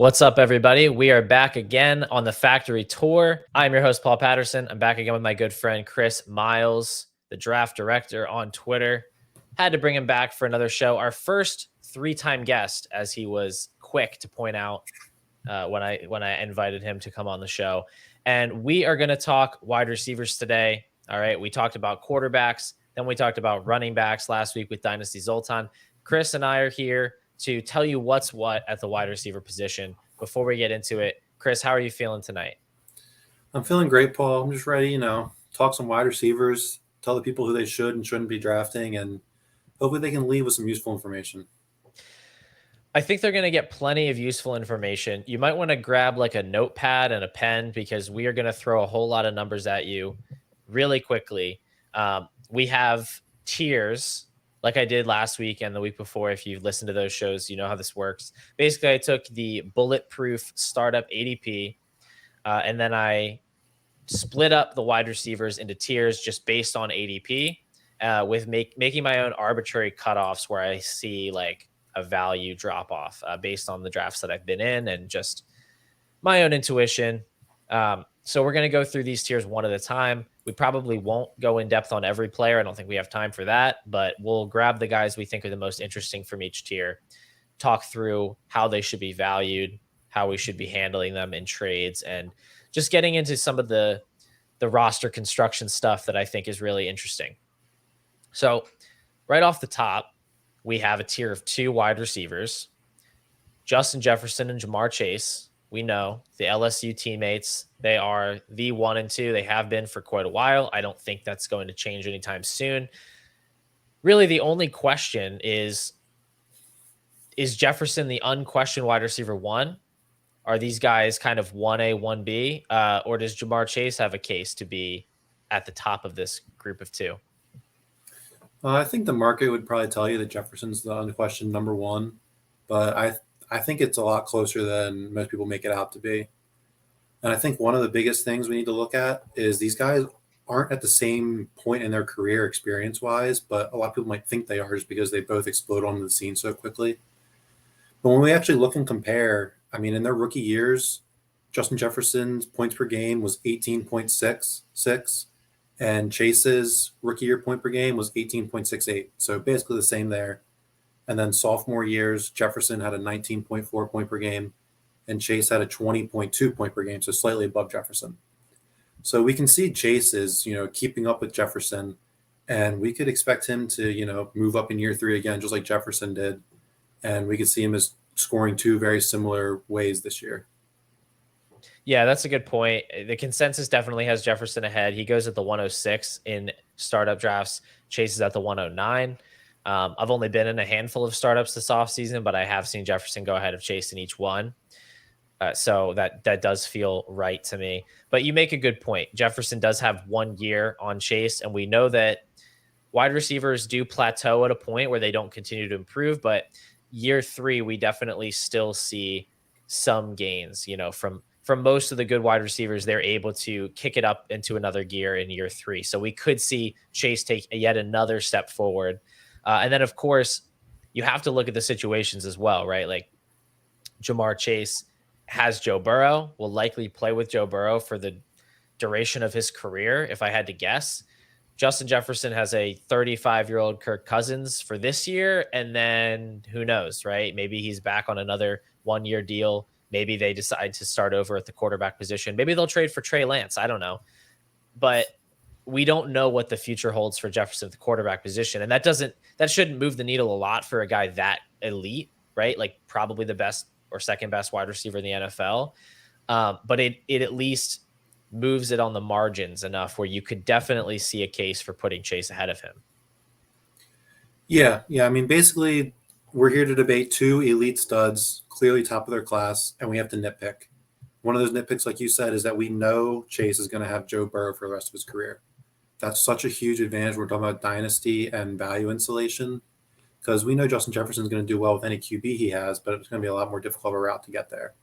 What's up, everybody? We are back again on the factory tour. I'm your host, Paul Patterson. I'm back again with my good friend, Chris Miles, the draft director on Twitter. Had to bring him back for another show. Our first three-time guest, as he was quick to point out when I invited him to come on the show. And we are going to talk wide receivers today. All right. We talked about quarterbacks. Then we talked about running backs last week with Dynasty Zoltan. Chris and I are here to tell you what's what at the wide receiver position. Before we get into it, Chris, how are you feeling tonight? I'm feeling great, Paul. I'm just ready, talk some wide receivers, tell the people who they should and shouldn't be drafting, and hopefully they can leave with some useful information. I think they're going to get plenty of useful information. You might want to grab like a notepad and a pen because we are going to throw a whole lot of numbers at you really quickly. We have tiers like I did last week and the week before. If you've listened to those shows, you know how this works. Basically, I took the bulletproof startup ADP and then I split up the wide receivers into tiers just based on ADP with making my own arbitrary cutoffs where I see like a value drop off based on the drafts that I've been in and just my own intuition. So we're going to go through these tiers one at a time. We probably won't go in depth on every player. I don't think we have time for that, but we'll grab the guys we think are the most interesting from each tier, talk through how they should be valued, how we should be handling them in trades, and just getting into some of the roster construction stuff that I think is really interesting. So right off the top, we have a tier of two wide receivers, Justin Jefferson and Jamar Chase. We know the LSU teammates, they are the 1 and 2. They have been for quite a while. I don't think that's going to change anytime soon. Really, the only question is Jefferson the unquestioned wide receiver 1? Are these guys kind of 1A, 1B? Or does Jamar Chase have a case to be at the top of this group of two? I think the market would probably tell you that Jefferson's the unquestioned number one, but I think it's a lot closer than most people make it out to be. And I think one of the biggest things we need to look at is these guys aren't at the same point in their career experience-wise, but a lot of people might think they are just because they both explode onto the scene so quickly. But when we actually look and compare, I mean, in their rookie years, Justin Jefferson's points per game was 18.66, and Chase's rookie year point per game was 18.68. So basically the same there. And then sophomore years, Jefferson had a 19.4 point per game, and Chase had a 20.2 point per game, so slightly above Jefferson. So we can see Chase is, keeping up with Jefferson, and we could expect him to, move up in year 3 again, just like Jefferson did. And we could see him as scoring two very similar ways this year. Yeah, that's a good point. The consensus definitely has Jefferson ahead. He goes at the 106 in startup drafts. Chase is at the 109. I've only been in a handful of startups this offseason, but I have seen Jefferson go ahead of Chase in each one. So that does feel right to me. But you make a good point. Jefferson does have 1 year on Chase, and we know that wide receivers do plateau at a point where they don't continue to improve. But year 3, we definitely still see some gains, from most of the good wide receivers. They're able to kick it up into another gear in year 3. So we could see Chase take yet another step forward. And then, of course, you have to look at the situations as well, right? Like Jamar Chase has Joe Burrow, will likely play with Joe Burrow for the duration of his career, if I had to guess. Justin Jefferson has a 35-year-old Kirk Cousins for this year, and then who knows, right? Maybe he's back on another 1-year deal. Maybe they decide to start over at the quarterback position. Maybe they'll trade for Trey Lance. I don't know. But we don't know what the future holds for Jefferson at the quarterback position. And that shouldn't move the needle a lot for a guy that elite, right? Like probably the best or second best wide receiver in the NFL. But it at least moves it on the margins enough where you could definitely see a case for putting Chase ahead of him. Yeah. I mean, basically, we're here to debate two elite studs, clearly top of their class, and we have to nitpick. One of those nitpicks, like you said, is that we know Chase is going to have Joe Burrow for the rest of his career. That's such a huge advantage. We're talking about dynasty and value insulation because we know Justin Jefferson is going to do well with any QB he has, but it's going to be a lot more difficult of a route to get there.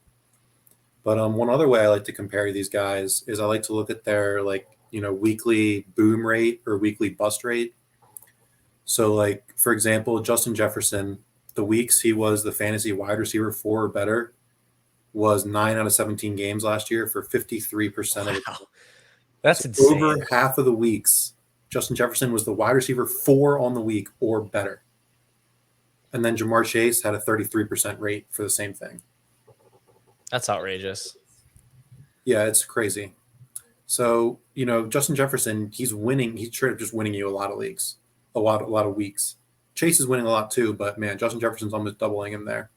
But one other way I like to compare these guys is I like to look at their weekly boom rate or weekly bust rate. So for example, Justin Jefferson, the weeks he was the fantasy wide receiver 4 or better, was 9 out of 17 games last year for 53% of the Wow, that's so over insane. half of the weeks, Justin Jefferson was the wide receiver 4 on the week or better. And then Jamar Chase had a 33% rate for the same thing. That's outrageous. Yeah, it's crazy. So, Justin Jefferson, he's winning. He's straight up just winning you a lot of leagues, a lot of weeks. Chase is winning a lot too, but man, Justin Jefferson's almost doubling him there.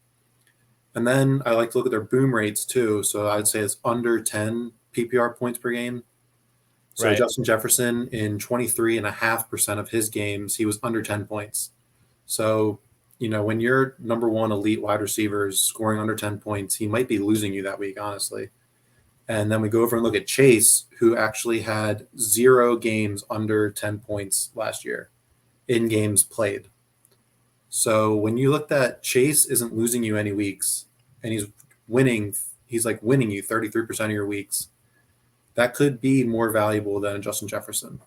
And then I like to look at their boom rates too. So I'd say it's under 10 PPR points per game. So Right. Justin Jefferson in 23.5% of his games, he was under 10 points. So, when your number one elite wide receiver is scoring under 10 points, he might be losing you that week, honestly. And then we go over and look at Chase, who actually had 0 games under 10 points last year in games played. So when you look at Chase isn't losing you any weeks and he's like winning you 33% of your weeks. That could be more valuable than Justin Jefferson.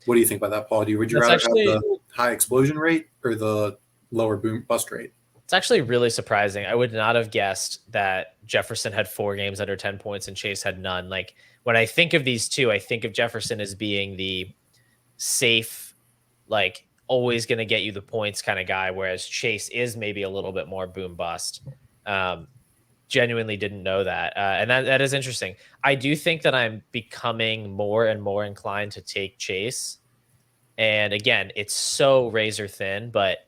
What do you think about that, Paul? Would you That's rather have actually the high explosion rate or the lower boom bust rate? it's actually really surprising. I would not have guessed that Jefferson had 4 games under 10 points and Chase had none. Like when I think of these two, I think of Jefferson as being the safe, like always going to get you the points kind of guy, whereas Chase is maybe a little bit more boom bust. Um, Genuinely didn't know that, and that is interesting. I do think that I'm becoming more and more inclined to take Chase, and again, it's so razor thin, but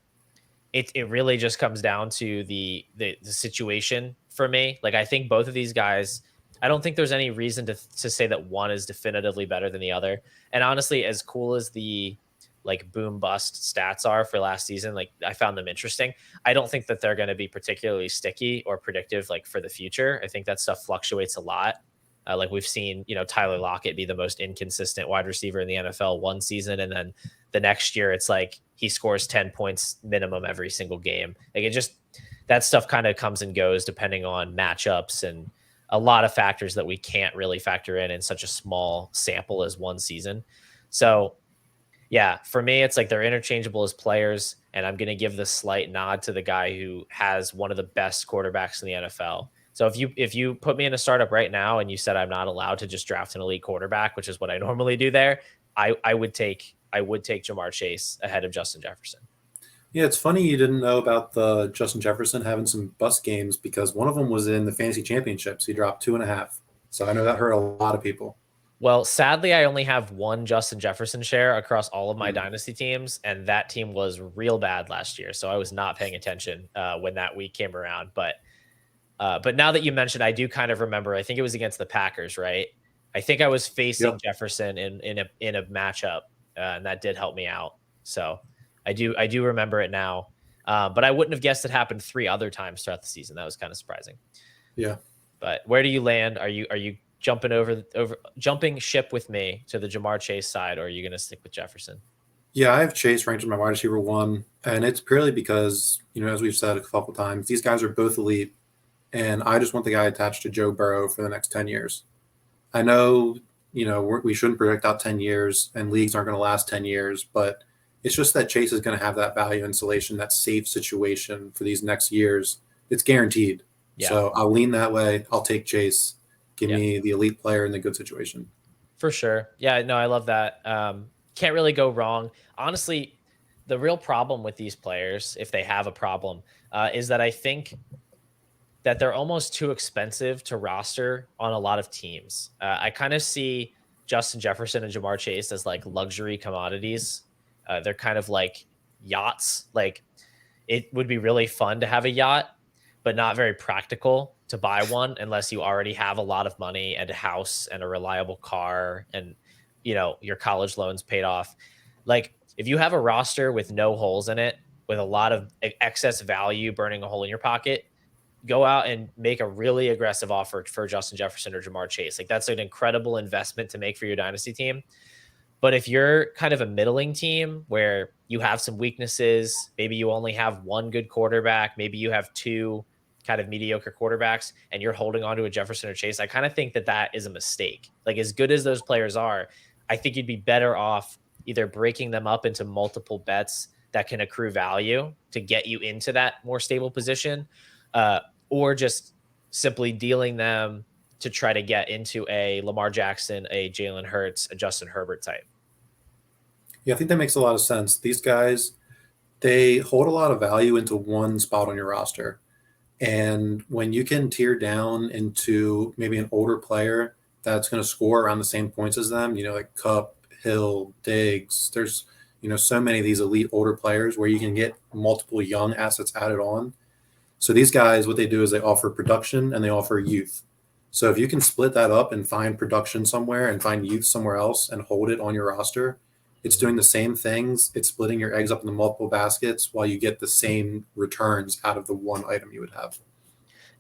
it really just comes down to the situation for me. Like I think both of these guys, I don't think there's any reason to say that one is definitively better than the other. And honestly, as cool as the like boom bust stats are for last season, like I found them interesting. I don't think that they're going to be particularly sticky or predictive like for the future. I think that stuff fluctuates a lot. Like we've seen, Tyler Lockett be the most inconsistent wide receiver in the NFL one season, and then the next year it's like he scores 10 points minimum every single game. Like it just that stuff kind of comes and goes depending on matchups and a lot of factors that we can't really factor in such a small sample as one season. So yeah, for me, it's like they're interchangeable as players, and I'm going to give the slight nod to the guy who has one of the best quarterbacks in the NFL. So if you put me in a startup right now and you said I'm not allowed to just draft an elite quarterback, which is what I normally do there, I would take Jamar Chase ahead of Justin Jefferson. Yeah, it's funny you didn't know about the Justin Jefferson having some bust games because one of them was in the fantasy championships. He dropped 2.5. So I know that hurt a lot of people. Well, sadly, I only have one Justin Jefferson share across all of my Hmm. dynasty teams, and that team was real bad last year. So I was not paying attention when that week came around. But now that you mentioned, I do kind of remember. I think it was against the Packers, right? I think I was facing Yep. Jefferson in a matchup, and that did help me out. So I do remember it now. But I wouldn't have guessed it happened 3 other times throughout the season. That was kind of surprising. Yeah. But where do you land? Are you jumping ship with me to the Jamar Chase side, or are you going to stick with Jefferson? Yeah, I have Chase ranked as my wide receiver 1. And it's purely because, as we've said a couple times, these guys are both elite. And I just want the guy attached to Joe Burrow for the next 10 years. I know, we shouldn't predict out 10 years and leagues aren't going to last 10 years, but it's just that Chase is going to have that value insulation, that safe situation for these next years. It's guaranteed. Yeah, So I'll lean that way. I'll take Chase. Give yeah, me the elite player in the good situation. for sure. Yeah, no, I love that. Can't really go wrong. Honestly, the real problem with these players, if they have a problem, is that I think that they're almost too expensive to roster on a lot of teams. I kind of see Justin Jefferson and Jamar Chase as like luxury commodities. They're kind of like yachts. Like it would be really fun to have a yacht, but not very practical to buy one unless you already have a lot of money and a house and a reliable car and your college loans paid off. Like if you have a roster with no holes in it, with a lot of excess value burning a hole in your pocket, go out and make a really aggressive offer for Justin Jefferson or Jamar Chase. Like that's an incredible investment to make for your dynasty team. But if you're kind of a middling team where you have some weaknesses, maybe you only have one good quarterback, maybe you have two kind of mediocre quarterbacks and you're holding on to a Jefferson or Chase, I kind of think that that is a mistake. Like as good as those players are, I think you'd be better off either breaking them up into multiple bets that can accrue value to get you into that more stable position, or just simply dealing them to try to get into a Lamar Jackson, a Jalen Hurts, a Justin Herbert type. Yeah, I think that makes a lot of sense. These guys, they hold a lot of value into one spot on your roster. And when you can tier down into maybe an older player that's going to score around the same points as them, like Cup, Hill, Diggs, there's, so many of these elite older players where you can get multiple young assets added on. So these guys, what they do is they offer production and they offer youth. So if you can split that up and find production somewhere and find youth somewhere else and hold it on your roster, it's doing the same things. It's splitting your eggs up into multiple baskets while you get the same returns out of the one item you would have.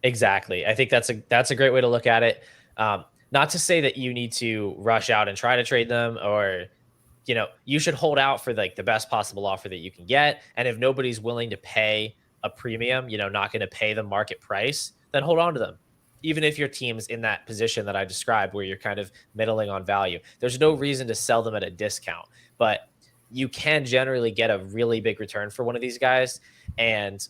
Exactly. I think that's a great way to look at it. Not to say that you need to rush out and try to trade them, or you should hold out for like the best possible offer that you can get. And if nobody's willing to pay a premium, not going to pay the market price, then hold on to them. Even if your team's in that position that I described where you're kind of middling on value, there's no reason to sell them at a discount, but you can generally get a really big return for one of these guys. And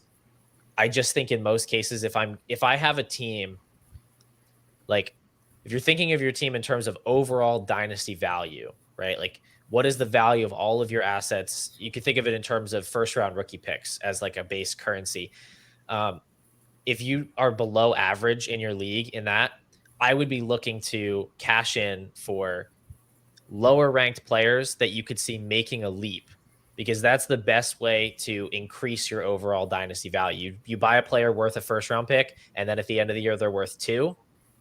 I just think in most cases, if I have a team, like if you're thinking of your team in terms of overall dynasty value, right? Like what is the value of all of your assets? You can think of it in terms of first round rookie picks as like a base currency. If you are below average in your league in that, I would be looking to cash in for lower ranked players that you could see making a leap, because that's the best way to increase your overall dynasty value. You buy a player worth a first round pick, and then at the end of the year, they're worth 2.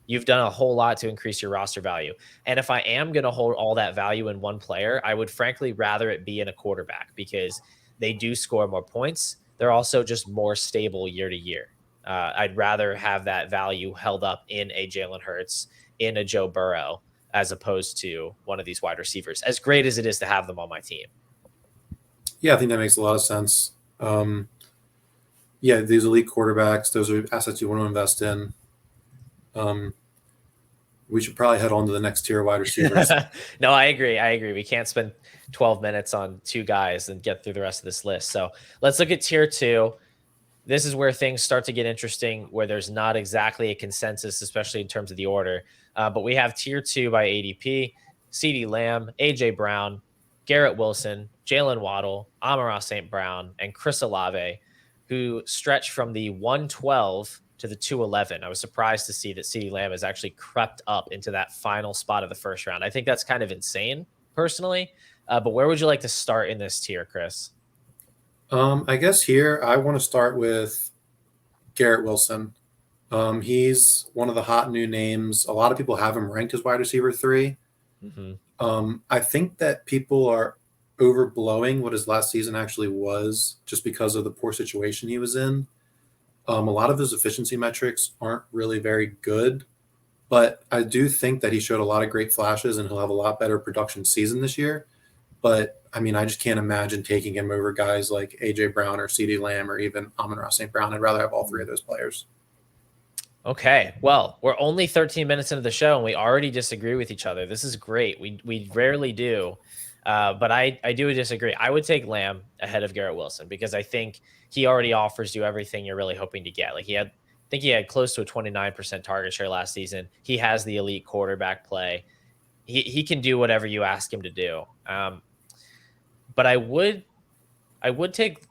You've done a whole lot to increase your roster value. And if I am going to hold all that value in one player, I would frankly rather it be in a quarterback, because they do score more points. They're also just more stable year to year. I'd rather have that value held up in a Jalen Hurts, in a Joe Burrow, as opposed to one of these wide receivers, as great as it is to have them on my team. Yeah, I think that makes a lot of sense. Yeah, these elite quarterbacks, those are assets you want to invest in. We should probably head on to the next tier of wide receivers. No, I agree. We can't spend 12 minutes on 2 guys and get through the rest of this list. So let's look at tier 2. This is where things start to get interesting, where there's not exactly a consensus, especially in terms of the order. But we have tier 2 by ADP: CeeDee Lamb, AJ Brown, Garrett Wilson, Jalen Waddle, Amon-Ra St. Brown, and Chris Olave, who stretch from the 112 to the 211. I was surprised to see that CeeDee Lamb has actually crept up into that final spot of the first round. I think that's kind of insane, personally. But where would you like to start in this tier, Chris? I guess here I want to start with Garrett Wilson. He's one of the hot new names. A lot of people have him ranked as wide receiver 3. I think that people are overblowing what his last season actually was, just because of the poor situation he was in. A lot of his efficiency metrics aren't really very good, but I do think that he showed a lot of great flashes and he'll have a lot better production season this year. But I mean, I just can't imagine taking him over guys like AJ Brown or CeeDee Lamb or even Amon-Ra St. Brown. I'd rather have all 3 of those players. Okay, well, we're only 13 minutes into the show and we already disagree with each other. This is great. We rarely do, but I do disagree. I would take Lamb ahead of Garrett Wilson, because I think he already offers you everything you're really hoping to get. Like I think he had close to a 29% target share last season. He has the elite quarterback play. He can do whatever you ask him to do. But I would take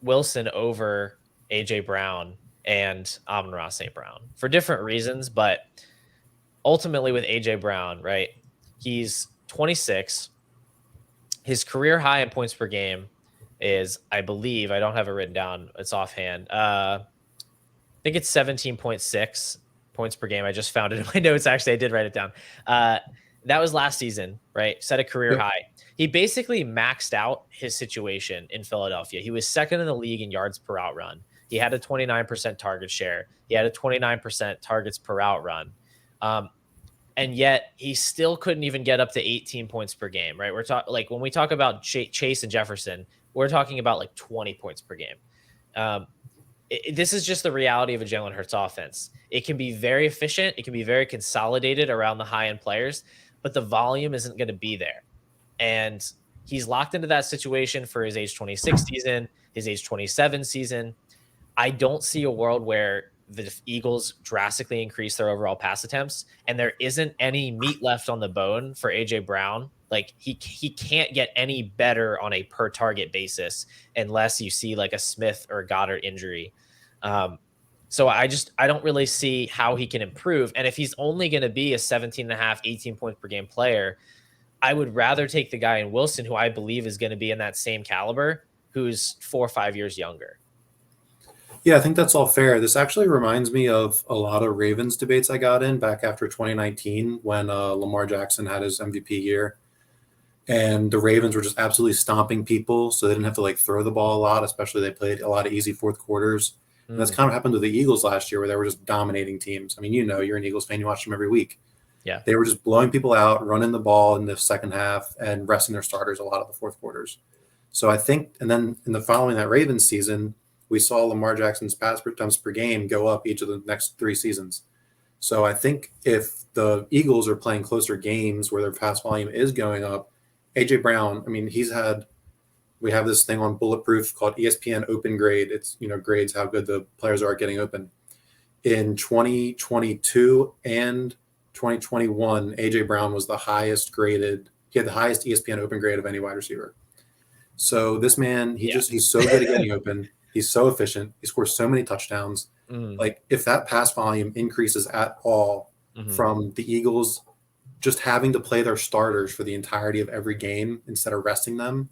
Wilson over AJ Brown and Amon-Ra St. Brown for different reasons. But ultimately with AJ Brown, right, he's 26. His career high in points per game is, I believe, I don't have it written down, it's offhand. I think it's 17.6 points per game. I just found it in my notes. Actually, I did write it down. That was last season, right? Set a career high. He basically maxed out his situation in Philadelphia. He was second in the league in yards per out run. He had a 29% target share. He had a 29% targets per out run. And yet he still couldn't even get up to 18 points per game, right? We're talking, like, when we talk about Chase and Jefferson, we're talking about like 20 points per game. This is just the reality of a Jalen Hurts offense. It can be very efficient. It can be very consolidated around the high-end players, but the volume isn't going to be there. And he's locked into that situation for his age 26 season, his age 27 season. I don't see a world where the Eagles drastically increase their overall pass attempts, and there isn't any meat left on the bone for AJ Brown. Like he can't get any better on a per target basis unless you see like a Smith or Goddard injury. So I don't really see how he can improve. And if he's only going to be a 17.5, 18 points per game player, I would rather take the guy in Wilson, who I believe is going to be in that same caliber, who's 4 or 5 years younger. Yeah, I think that's all fair. This actually reminds me of a lot of Ravens debates I got in back after 2019 when Lamar Jackson had his MVP year. And the Ravens were just absolutely stomping people, so they didn't have to like throw the ball a lot, especially they played a lot of easy fourth quarters. And that's kind of happened to the Eagles last year where they were just dominating teams. I mean, you're an Eagles fan, you watch them every week. Yeah. They were just blowing people out, running the ball in the second half, and resting their starters a lot of the fourth quarters. So I think, and then in the following that Ravens season, we saw Lamar Jackson's pass attempts per game go up each of the next 3 seasons. So I think if the Eagles are playing closer games where their pass volume is going up, AJ Brown, I mean, we have this thing on Bulletproof called ESPN Open Grade. It's, grades how good the players are at getting open. In 2022 and 2021, AJ Brown was the highest graded. He had the highest ESPN Open grade of any wide receiver. So this man, he's so good at getting open. He's so efficient. He scores so many touchdowns. Like if that pass volume increases at all from the Eagles just having to play their starters for the entirety of every game instead of resting them,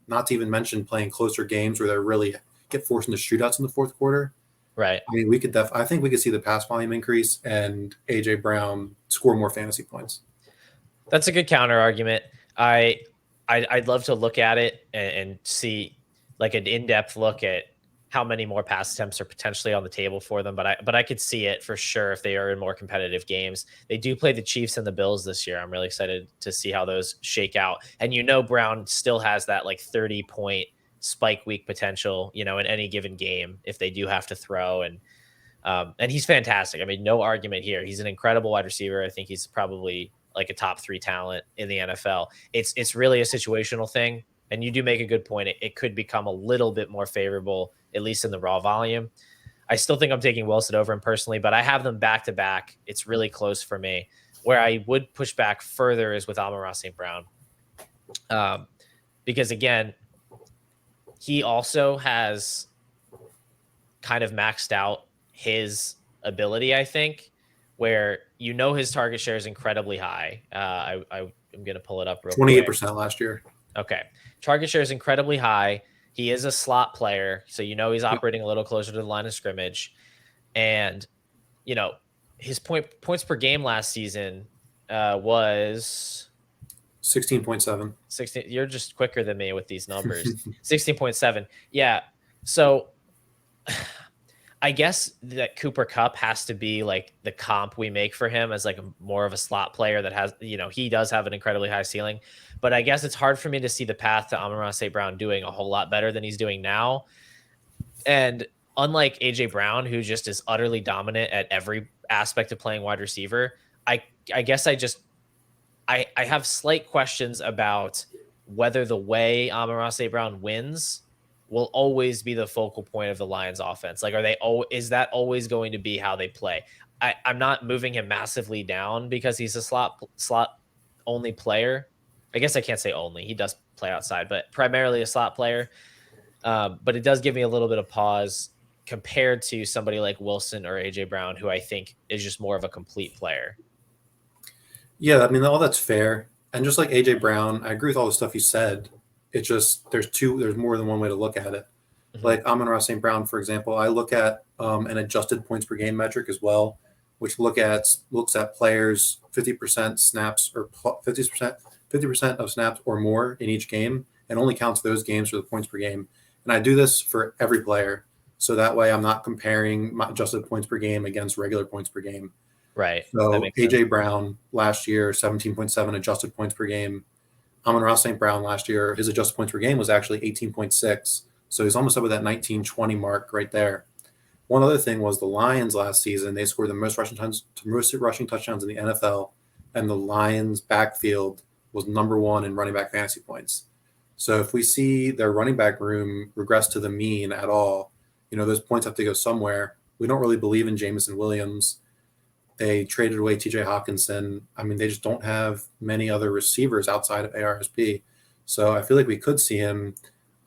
not to even mention playing closer games where they really get forced into shootouts in the fourth quarter. Right. I mean, I think we could see the pass volume increase and AJ Brown score more fantasy points. That's a good counter argument. I'd love to look at it and see like an in-depth look at how many more pass attempts are potentially on the table for them. But I could see it for sure if they are in more competitive games. They do play the Chiefs and the Bills this year. I'm really excited to see how those shake out. And Brown still has that like 30-point spike week potential, in any given game if they do have to throw. And he's fantastic. I mean, no argument here. He's an incredible wide receiver. I think he's probably like a top 3 talent in the NFL. It's really a situational thing. And you do make a good point. It could become a little bit more favorable, at least in the raw volume. I still think I'm taking Wilson over him personally, but I have them back to back. It's really close for me. Where I would push back further is with Amon-Ra St. Brown. Because again, he also has kind of maxed out his ability, I think, where his target share is incredibly high. I'm going to pull it up real 28% quick. last year. Okay. Target share is incredibly high. He is a slot player, so he's operating a little closer to the line of scrimmage. And, his points per game last season was 16.7. 16. You're just quicker than me with these numbers. 16.7. Yeah. So I guess that Cooper Kupp has to be like the comp we make for him as like more of a slot player that has, he does have an incredibly high ceiling, but I guess it's hard for me to see the path to Amon-Ra St. Brown doing a whole lot better than he's doing now. And unlike AJ Brown, who just is utterly dominant at every aspect of playing wide receiver, I guess I have slight questions about whether the way Amon-Ra St. Brown wins will always be the focal point of the Lions offense. Like, is that always going to be how they play? I'm not moving him massively down because he's a slot only player. I guess I can't say only. He does play outside, but primarily a slot player. But it does give me a little bit of pause compared to somebody like Wilson or AJ Brown, who I think is just more of a complete player. Yeah, I mean, all that's fair. And just like AJ Brown, I agree with all the stuff you said. It's just there's more than one way to look at it. Mm-hmm. Like Amon-Ra St. Brown, for example, I look at an adjusted points per game metric as well, which looks at players 50% snaps or 50% of snaps or more in each game, and only counts those games for the points per game. And I do this for every player, so that way I'm not comparing my adjusted points per game against regular points per game. Right. So AJ Brown last year, 17.7 adjusted points per game. Amon-Ra St. Brown last year, his adjusted points per game was actually 18.6. So he's almost up at that 19-20 mark right there. One other thing was the Lions last season, they scored the most rushing touchdowns in the NFL, and the Lions backfield was number 1 in running back fantasy points. So if we see their running back room regress to the mean at all, those points have to go somewhere. We don't really believe in Jameson Williams. They traded away TJ Hawkinson. I mean, they just don't have many other receivers outside of ARSP. So I feel like we could see him,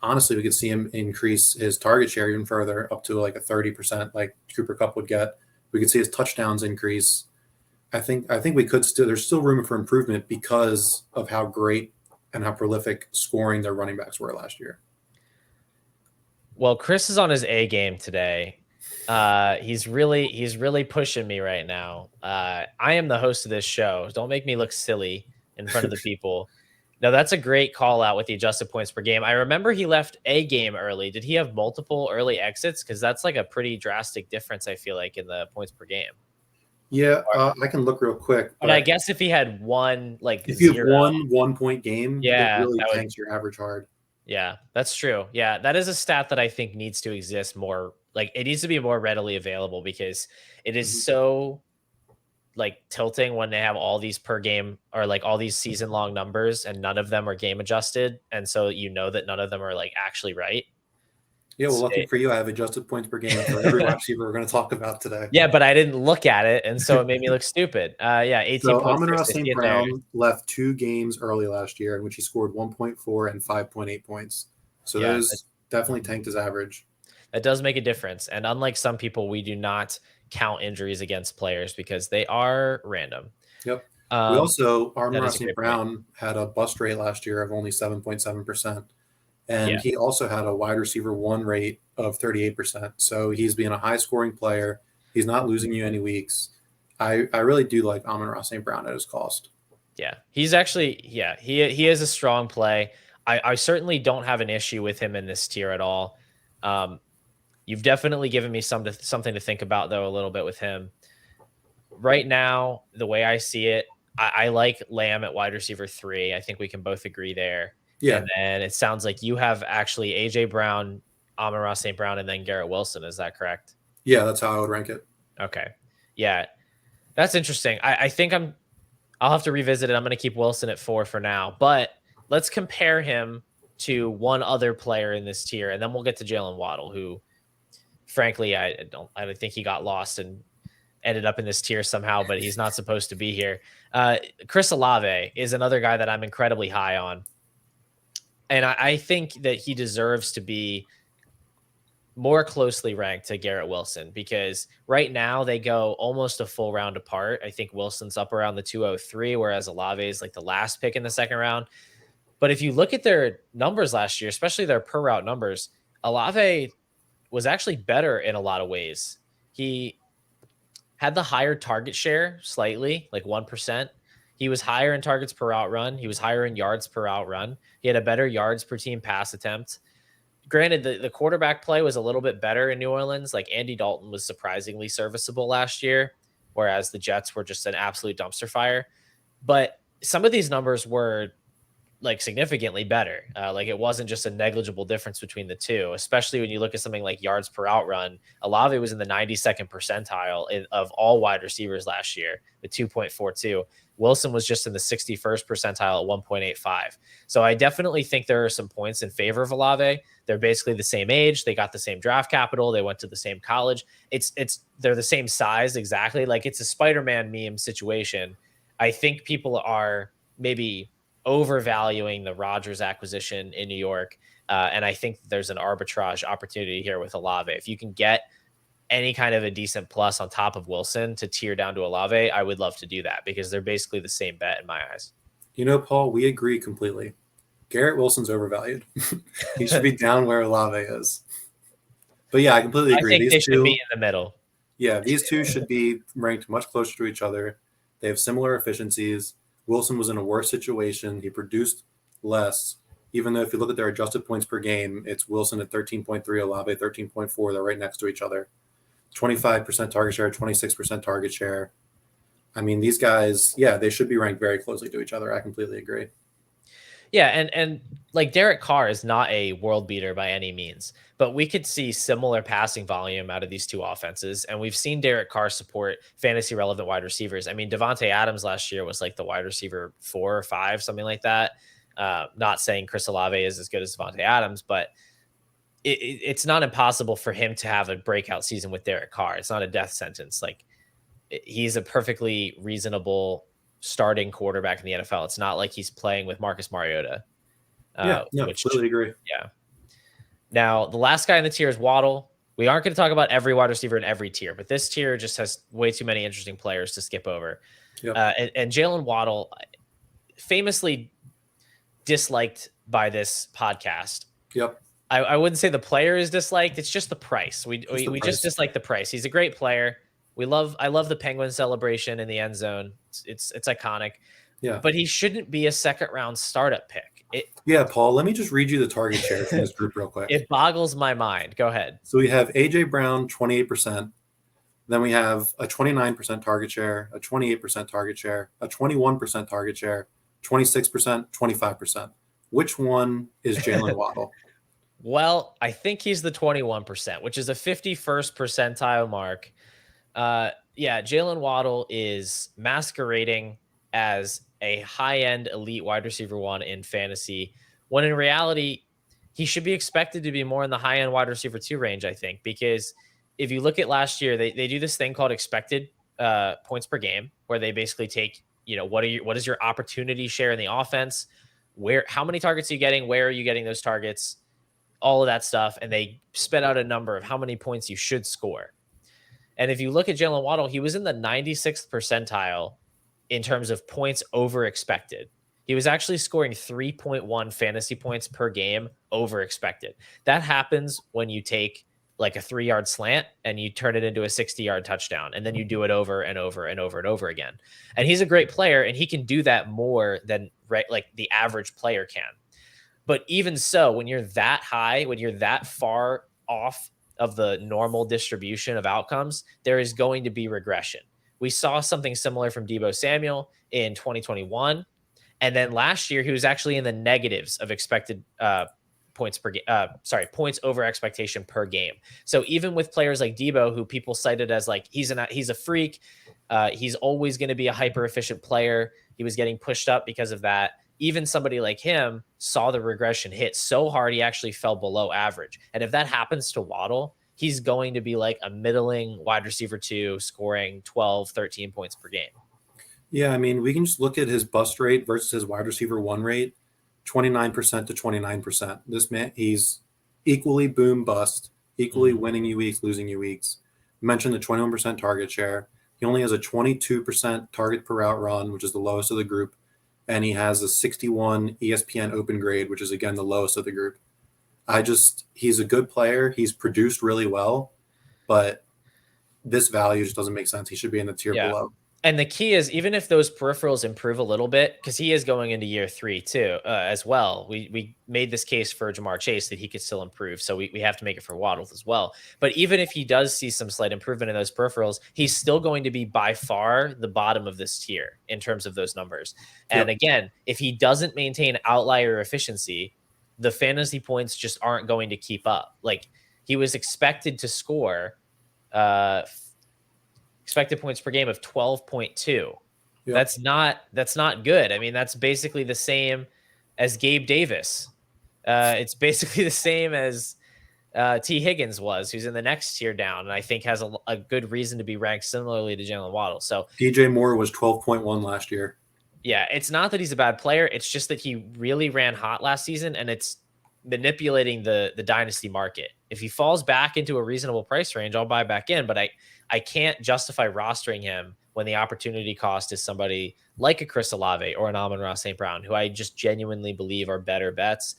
honestly, we could see him increase his target share even further up to like a 30%, like Cooper Kupp would get. We could see his touchdowns increase. I think we could still, there's still room for improvement because of how great and how prolific scoring their running backs were last year. Well, Chris is on his A game today. He's really pushing me right now. I am the host of this show. Don't make me look silly in front of the people. No, that's a great call out with the adjusted points per game. I remember he left a game early. Did he have multiple early exits? Because that's like a pretty drastic difference, I feel like, in the points per game. Yeah, I can look real quick. But I guess if he had one, like if you have 1 point game, yeah, it really tanks your average hard. Yeah, that's true. Yeah, that is a stat that I think needs to exist more. Like it needs to be more readily available because it is so like tilting when they have all these per game or like all these season long numbers and none of them are game adjusted. And so you know that none of them are like actually right. Yeah, well, lucky for you, I have adjusted points per game for every wide receiver we're going to talk about today. Yeah, but I didn't look at it, and so it made me look stupid. Yeah, 18 so points. Amon-Ra St. Brown left 2 games early last year in which he scored 1.4 and 5.8 points. So yeah, that definitely tanked his average. That does make a difference. And unlike some people, we do not count injuries against players because they are random. Yep. We also, Amon-Ra St. Brown had a bust rate last year of only 7.7%. And he also had a wide receiver 1 rate of 38%. So he's being a high scoring player. He's not losing you any weeks. I really do like Amon-Ra St. Brown at his cost. Yeah, he's actually, he is a strong play. I certainly don't have an issue with him in this tier at all. You've definitely given me something to think about, though, a little bit with him. Right now, the way I see it, I like Lamb at wide receiver 3. I think we can both agree there. Yeah. And then it sounds like you have actually A.J. Brown, Amon-Ra St. Brown, and then Garrett Wilson. Is that correct? Yeah, that's how I would rank it. Okay. Yeah. That's interesting. I think I'll have to revisit it. I'm going to keep Wilson at 4 for now. But let's compare him to one other player in this tier, and then we'll get to Jalen Waddle, who, frankly, I think he got lost and ended up in this tier somehow, but he's not supposed to be here. Chris Olave is another guy that I'm incredibly high on. And I think that he deserves to be more closely ranked to Garrett Wilson because right now they go almost a full round apart. I think Wilson's up around the 203, whereas Olave is like the last pick in the second round. But if you look at their numbers last year, especially their per route numbers, Olave was actually better in a lot of ways. He had the higher target share slightly, like 1%. He was higher in targets per route run. He was higher in yards per route run. He had a better yards per team pass attempt. Granted, the quarterback play was a little bit better in New Orleans. Like Andy Dalton was surprisingly serviceable last year, whereas the Jets were just an absolute dumpster fire. But some of these numbers were like significantly better. Like it wasn't just a negligible difference between the two, especially when you look at something like yards per out run. Olave was in the 92nd percentile of all wide receivers last year with 2.42. Wilson was just in the 61st percentile at 1.85. So I definitely think there are some points in favor of Olave. They're basically the same age. They got the same draft capital. They went to the same college. They're the same size exactly. Like it's a Spider-Man meme situation. I think people are maybe overvaluing the Rodgers acquisition in New York. And I think there's an arbitrage opportunity here with Olave. If you can get any kind of a decent plus on top of Wilson to tier down to Olave, I would love to do that because they're basically the same bet in my eyes. You know, Paul, we agree completely. Garrett Wilson's overvalued. He should be down where Olave is. But yeah, I completely agree. I think they should be in the middle. Yeah, these two should be ranked much closer to each other. They have similar efficiencies. Wilson was in a worse situation. He produced less. Even though if you look at their adjusted points per game, it's Wilson at 13.3, Olave 13.4. They're right next to each other. 25% target share, 26% target share. I mean, these guys, yeah, they should be ranked very closely to each other. I completely agree. Yeah, and like Derek Carr is not a world beater by any means, but we could see similar passing volume out of these two offenses, and we've seen Derek Carr support fantasy relevant wide receivers. I mean, Devontae Adams last year was like the wide receiver 4 or 5, something like that. Not saying Chris Olave is as good as Devontae Adams, but it's not impossible for him to have a breakout season with Derek Carr. It's not a death sentence. Like, he's a perfectly reasonable starting quarterback in the NFL. It's not like he's playing with Marcus Mariota, Yeah, no, which, completely agree. yeah. Now, the last guy in the tier is Waddle. We aren't going to talk about every wide receiver in every tier, but this tier just has way too many interesting players to skip over. Yep. And Jalen Waddle, famously disliked by this podcast. Yep. I wouldn't say the player is disliked. It's just the price. We just price. dislike the price. He's a great player. I love the Penguin celebration in the end zone. It's iconic. Yeah. But he shouldn't be a second round startup pick. Yeah, Paul, let me just read you the target share from this group real quick. It boggles my mind. Go ahead. So we have AJ Brown, 28%. Then we have a 29% target share, a 28% target share, a 21% target share, 26%, 25%. Which one is Jalen Waddle? Well, I think he's the 21%, which is a 51st percentile mark. Yeah, Jalen Waddle is masquerading as a high-end elite wide receiver one in fantasy, when in reality, he should be expected to be more in the high-end wide receiver two range, I think, because if you look at last year, they do this thing called expected points per game, where they basically take, what is your opportunity share in the offense? How many targets are you getting? Where are you getting those targets? All of that stuff. And they spit out a number of how many points you should score. And if you look at Jalen Waddle, he was in the 96th percentile in terms of points over expected. He was actually scoring 3.1 fantasy points per game over expected. That happens when you take like a 3-yard slant and you turn it into a 60-yard touchdown, and then you do it over and over and over and over again. And he's a great player, and he can do that more than like the average player can. But even so, when you're that high, when you're that far off of the normal distribution of outcomes, there is going to be regression. We saw something similar from Deebo Samuel in 2021. And then last year, he was actually in the negatives of expected points per game. Points over expectation per game. So even with players like Deebo, who people cited as like, he's a freak. He's always going to be a hyper efficient player. He was getting pushed up because of that. Even somebody like him saw the regression hit so hard he actually fell below average. And if that happens to Waddle, he's going to be like a middling wide receiver two, scoring 12, 13 points per game. Yeah, I mean, we can just look at his bust rate versus his wide receiver one rate, 29% to 29%. This man, he's equally boom bust, equally winning you weeks, losing you weeks. You mentioned the 21% target share. He only has a 22% target per route run, which is the lowest of the group. And he has a 61 ESPN open grade, which is, again, the lowest of the group. He's a good player. He's produced really well, but this value just doesn't make sense. He should be in the tier below. And the key is, even if those peripherals improve a little bit, because he is going into year 3 too, as well. We made this case for Jamar Chase that he could still improve. So we have to make it for Waddle as well. But even if he does see some slight improvement in those peripherals, he's still going to be by far the bottom of this tier in terms of those numbers. And again, if he doesn't maintain outlier efficiency, the fantasy points just aren't going to keep up. Like, he was expected to score expected points per game of 12.2. Yep. That's not good. I mean, that's basically the same as Gabe Davis. It's basically the same as T. Higgins was, who's in the next tier down, and I think has a good reason to be ranked similarly to Jalen Waddle. So DJ Moore was 12.1 last year. Yeah, it's not that he's a bad player. It's just that he really ran hot last season, and it's manipulating the dynasty market. If he falls back into a reasonable price range, I'll buy back in, but I can't justify rostering him when the opportunity cost is somebody like a Chris Olave or an Amon-Ra St. Brown, who I just genuinely believe are better bets,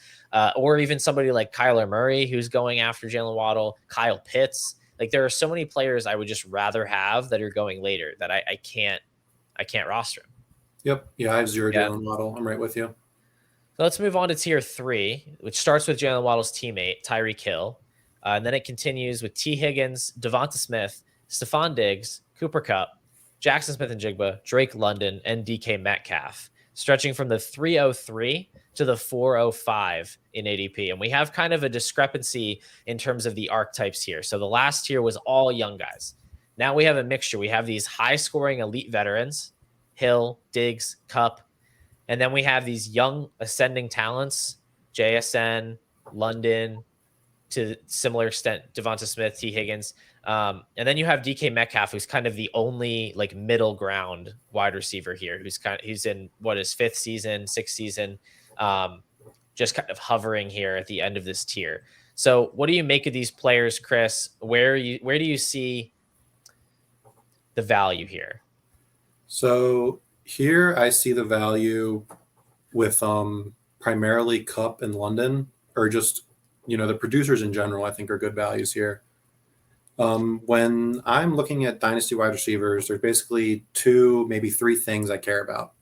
or even somebody like Kyler Murray, who's going after Jalen Waddle, Kyle Pitts. Like, there are so many players I would just rather have that are going later that I can't roster him. Yep. Yeah, I have 0 Jalen Waddle. I'm right with you. So let's move on to tier 3, which starts with Jalen Waddle's teammate, Tyreek Hill. And then it continues with T. Higgins, Devonta Smith, Stephon Diggs, Cooper Kupp, Jackson Smith-Njigba, Drake London, and DK Metcalf, stretching from the 303 to the 405 in ADP. And we have kind of a discrepancy in terms of the archetypes here. So the last tier was all young guys. Now we have a mixture. We have these high-scoring elite veterans, Hill, Diggs, Kupp, and then we have these young ascending talents, JSN, London, to similar extent, Devonta Smith, T. Higgins. And then you have DK Metcalf, who's kind of the only like middle ground wide receiver here, he's in what is fifth season, sixth season, just kind of hovering here at the end of this tier. So what do you make of these players, Chris? Where do you see the value here? So here I see the value with primarily Kupp and London, or just the producers in general. I think are good values here. When I'm looking at dynasty wide receivers, there's basically two, maybe three things I care about.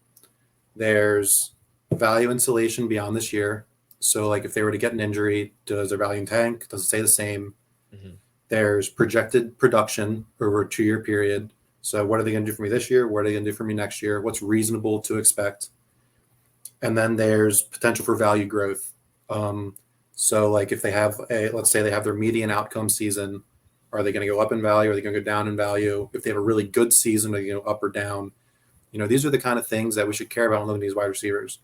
There's value insulation beyond this year. So like if they were to get an injury, does their value tank? Does it stay the same? Mm-hmm. There's projected production over a 2-year period. So what are they going to do for me this year? What are they going to do for me next year? What's reasonable to expect? And then there's potential for value growth. So like if they have let's say they have their median outcome season, are they going to go up in value? Are they going to go down in value? If they have a really good season, are they going to go up or down? These are the kind of things that we should care about when looking at these wide receivers.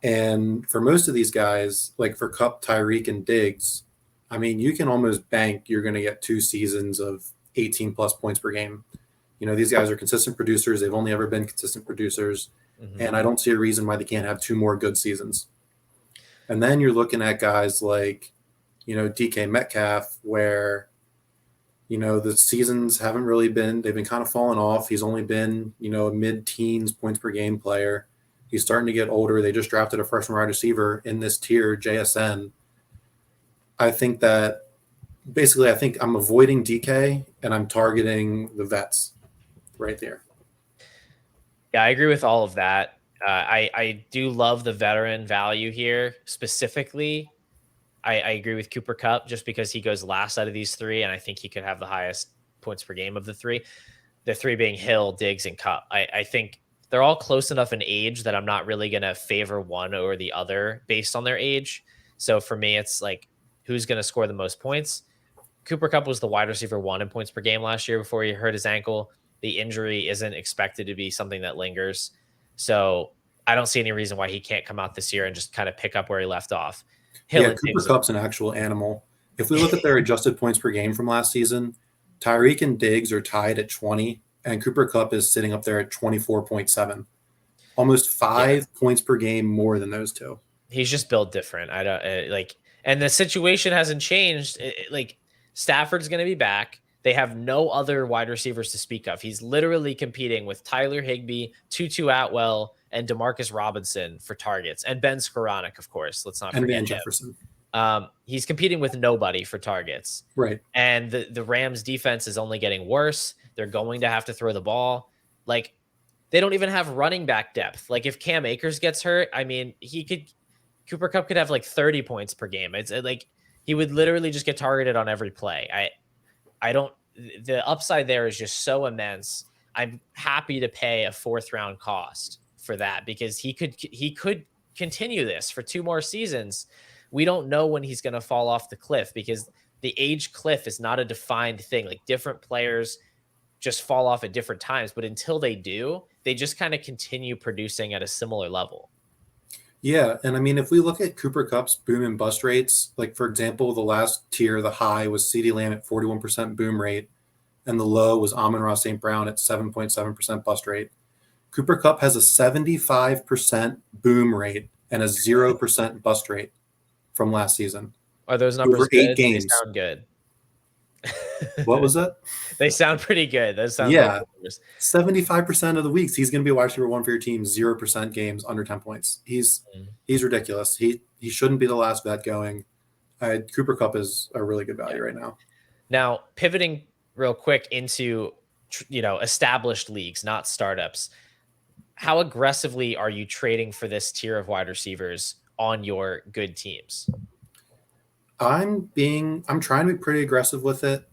And for most of these guys, like for Kupp, Tyreek, and Diggs, I mean, you can almost bank you're going to get 2 seasons of 18 plus points per game. These guys are consistent producers. They've only ever been consistent producers. Mm-hmm. And I don't see a reason why they can't have 2 more good seasons. And then you're looking at guys like, DK Metcalf, where, the seasons haven't really been, they've been kind of falling off. He's only been, a mid-teens points per game player. He's starting to get older. They just drafted a freshman wide receiver in this tier, JSN. I think I'm avoiding DK and I'm targeting the vets right there. Yeah, I agree with all of that. I do love the veteran value here. Specifically, I agree with Cooper Kupp just because he goes last out of these 3, and I think he could have the highest points per game of the 3. The 3 being Hill, Diggs, and Kupp. I think they're all close enough in age that I'm not really going to favor one or the other based on their age. So for me, it's like, who's going to score the most points? Cooper Kupp was the wide receiver 1 in points per game last year before he hurt his ankle. The injury isn't expected to be something that lingers. So I don't see any reason why he can't come out this year and just kind of pick up where he left off. Cooper Kupp's an actual animal. If we look at their adjusted points per game from last season, Tyreek and Diggs are tied at 20, and Cooper Kupp is sitting up there at 24.7. Almost 5 points per game more than those two. He's just built different. I don't and the situation hasn't changed. Stafford's going to be back. They have no other wide receivers to speak of. He's literally competing with Tyler Higbee, Tutu Atwell, and Demarcus Robinson for targets, and Ben Skoranek, of course. Let's not forget him. Jefferson. He's competing with nobody for targets. Right. And the Rams defense is only getting worse. They're going to have to throw the ball. Like, they don't even have running back depth. Like, if Cam Akers gets hurt, I mean, Cooper Kupp could have like 30 points per game. It's like he would literally just get targeted on every play. The upside there is just so immense. I'm happy to pay a 4th round cost for that because he could continue this for 2 more seasons. We don't know when he's going to fall off the cliff because the age cliff is not a defined thing. Like, different players just fall off at different times, but until they do, they just kind of continue producing at a similar level. Yeah, and I mean, if we look at Cooper Kupp's boom and bust rates, like for example, the last tier, the high was CeeDee Lamb at 41% boom rate, and the low was Amon-Ra St. Brown at 7.7% bust rate. Cooper Kupp has a 75% boom rate and a 0% bust rate from last season. Are those numbers over good? 8 games? They sound good. What was that? They sound pretty good. Those sound 75% of the weeks he's going to be a wide receiver 1 for your team. 0% games under 10 points. He's ridiculous. He shouldn't be the last vet going. Cooper Kupp is a really good value right now. Now, pivoting real quick into established leagues, not startups. How aggressively are you trading for this tier of wide receivers on your good teams? I'm trying to be pretty aggressive with it.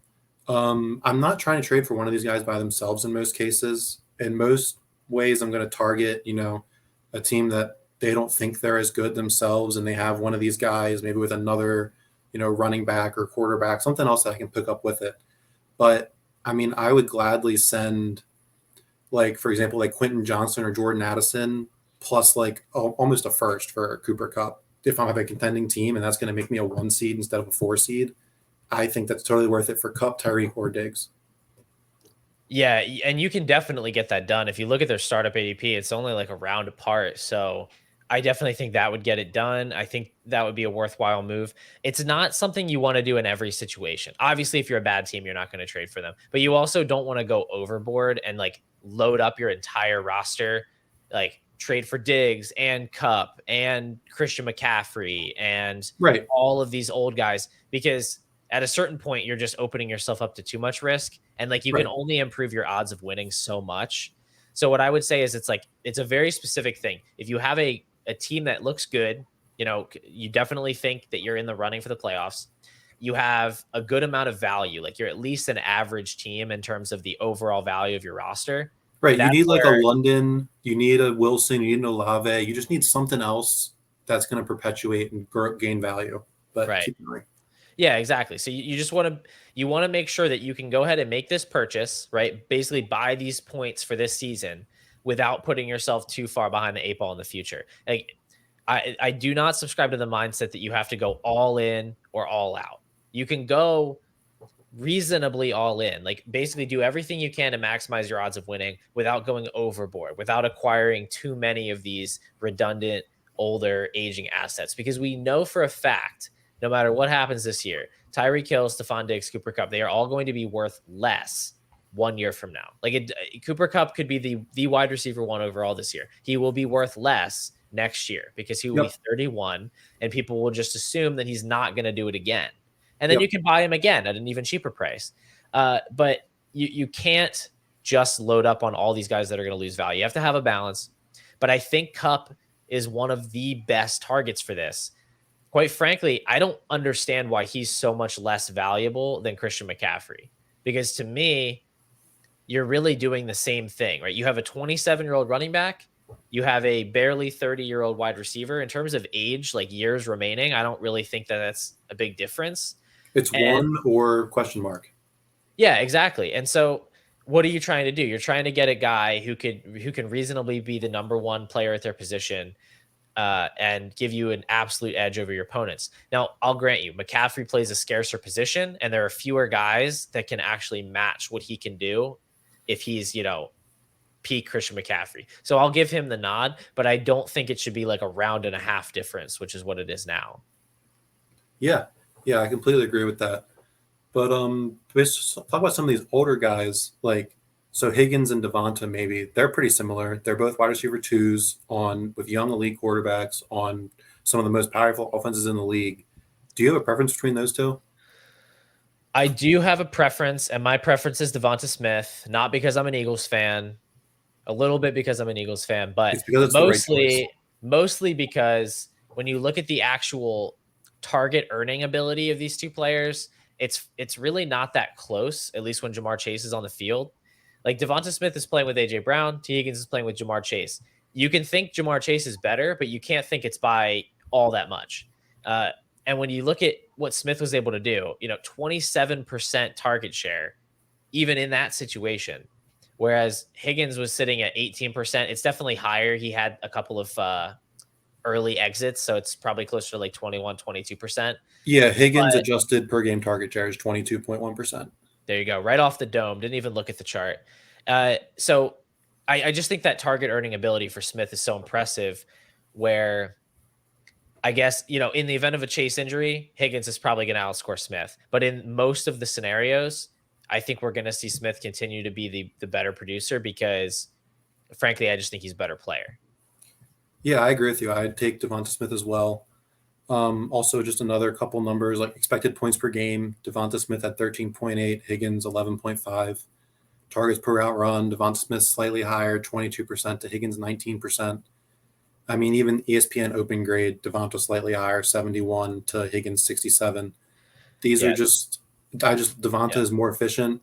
I'm not trying to trade for one of these guys by themselves in most cases. In most ways, I'm going to target, a team that they don't think they're as good themselves, and they have one of these guys, maybe with another, running back or quarterback, something else that I can pick up with it. But I mean, I would gladly send, like, for example, like Quentin Johnson or Jordan Addison plus like almost a first for Cooper Kupp. if I have a contending team and that's going to make me a 1 seed instead of a 4 seed, I think that's totally worth it for Kupp, Tyreek, or Diggs. Yeah, and you can definitely get that done. If you look at their startup ADP, it's only like a round apart. So I definitely think that would get it done. I think that would be a worthwhile move. It's not something you want to do in every situation. Obviously, if you're a bad team, you're not going to trade for them. But you also don't want to go overboard and like load up your entire roster, like trade for Diggs and Cup and Christian McCaffrey and Right. all of these old guys, because at a certain point you're just opening yourself up to too much risk, and like you can Right. only improve your odds of winning so much. So what I would say is it's a very specific thing. If you have a team that looks good, you definitely think that you're in the running for the playoffs. You have a good amount of value, like you're at least an average team in terms of the overall value of your roster. Right. You That's need like a where London, you need a Wilson, you need an Olave. You just need something else that's going to perpetuate and gain value. But right. keep going. Yeah, exactly. So you just want to make sure that you can go ahead and make this purchase, right? Basically buy these points for this season without putting yourself too far behind the eight ball in the future. Like I do not subscribe to the mindset that you have to go all in or all out. You can go reasonably all in, like basically do everything you can to maximize your odds of winning without going overboard, without acquiring too many of these redundant, older, aging assets. Because we know for a fact, no matter what happens this year, Tyreek Hill, Stephon Diggs, Cooper Kupp, they are all going to be worth less 1 year from now. Like Cooper Kupp could be the wide receiver 1 overall this year. He will be worth less next year because he will be 31, and people will just assume that he's not going to do it again. And then you can buy him again at an even cheaper price. But you can't just load up on all these guys that are going to lose value. You have to have a balance. But I think Kupp is one of the best targets for this. Quite frankly, I don't understand why he's so much less valuable than Christian McCaffrey. Because to me, you're really doing the same thing, right? You have a 27-year-old running back. You have a barely 30-year-old wide receiver. In terms of age, like years remaining, I don't really think that that's a big difference. It's one or question mark. Yeah, exactly. And so what are you trying to do? You're trying to get a guy who can reasonably be the number 1 player at their position and give you an absolute edge over your opponents. Now, I'll grant you, McCaffrey plays a scarcer position, and there are fewer guys that can actually match what he can do if he's, peak Christian McCaffrey. So I'll give him the nod, but I don't think it should be like a round and a half difference, which is what it is now. Yeah, I completely agree with that. But let's talk about some of these older guys, like so Higgins and Devonta. Maybe they're pretty similar. They're both wide receiver 2s with young elite quarterbacks on some of the most powerful offenses in the league. Do you have a preference between those two? I do have a preference, and my preference is Devonta Smith, not because I'm an Eagles fan, a little bit because I'm an Eagles fan, but It's because it's mostly because when you look at the actual target earning ability of these two players, it's really not that close, at least when Jamar Chase is on the field. Like Devonta Smith is playing with AJ Brown, T. Higgins is playing with Jamar Chase. You can think Jamar Chase is better, but you can't think it's by all that much. And when you look at what Smith was able to do, 27% target share, even in that situation, whereas Higgins was sitting at 18%. It's definitely higher. He had a couple of early exits, so it's probably closer to like 21, 22%. Yeah, Higgins adjusted per game target share is 22.1%. There you go. Right off the dome. Didn't even look at the chart. So I just think that target earning ability for Smith is so impressive, where I guess, in the event of a Chase injury, Higgins is probably going to outscore Smith. But in most of the scenarios, I think we're going to see Smith continue to be the better producer because, frankly, I just think he's a better player. Yeah, I agree with you. I'd take Devonta Smith as well. Also, just another couple numbers, like expected points per game. Devonta Smith at 13.8, Higgins 11.5. Targets per route run, Devonta Smith slightly higher, 22% to Higgins 19%. I mean, even ESPN open grade, Devonta slightly higher, 71 to Higgins 67. These are Devonta is more efficient.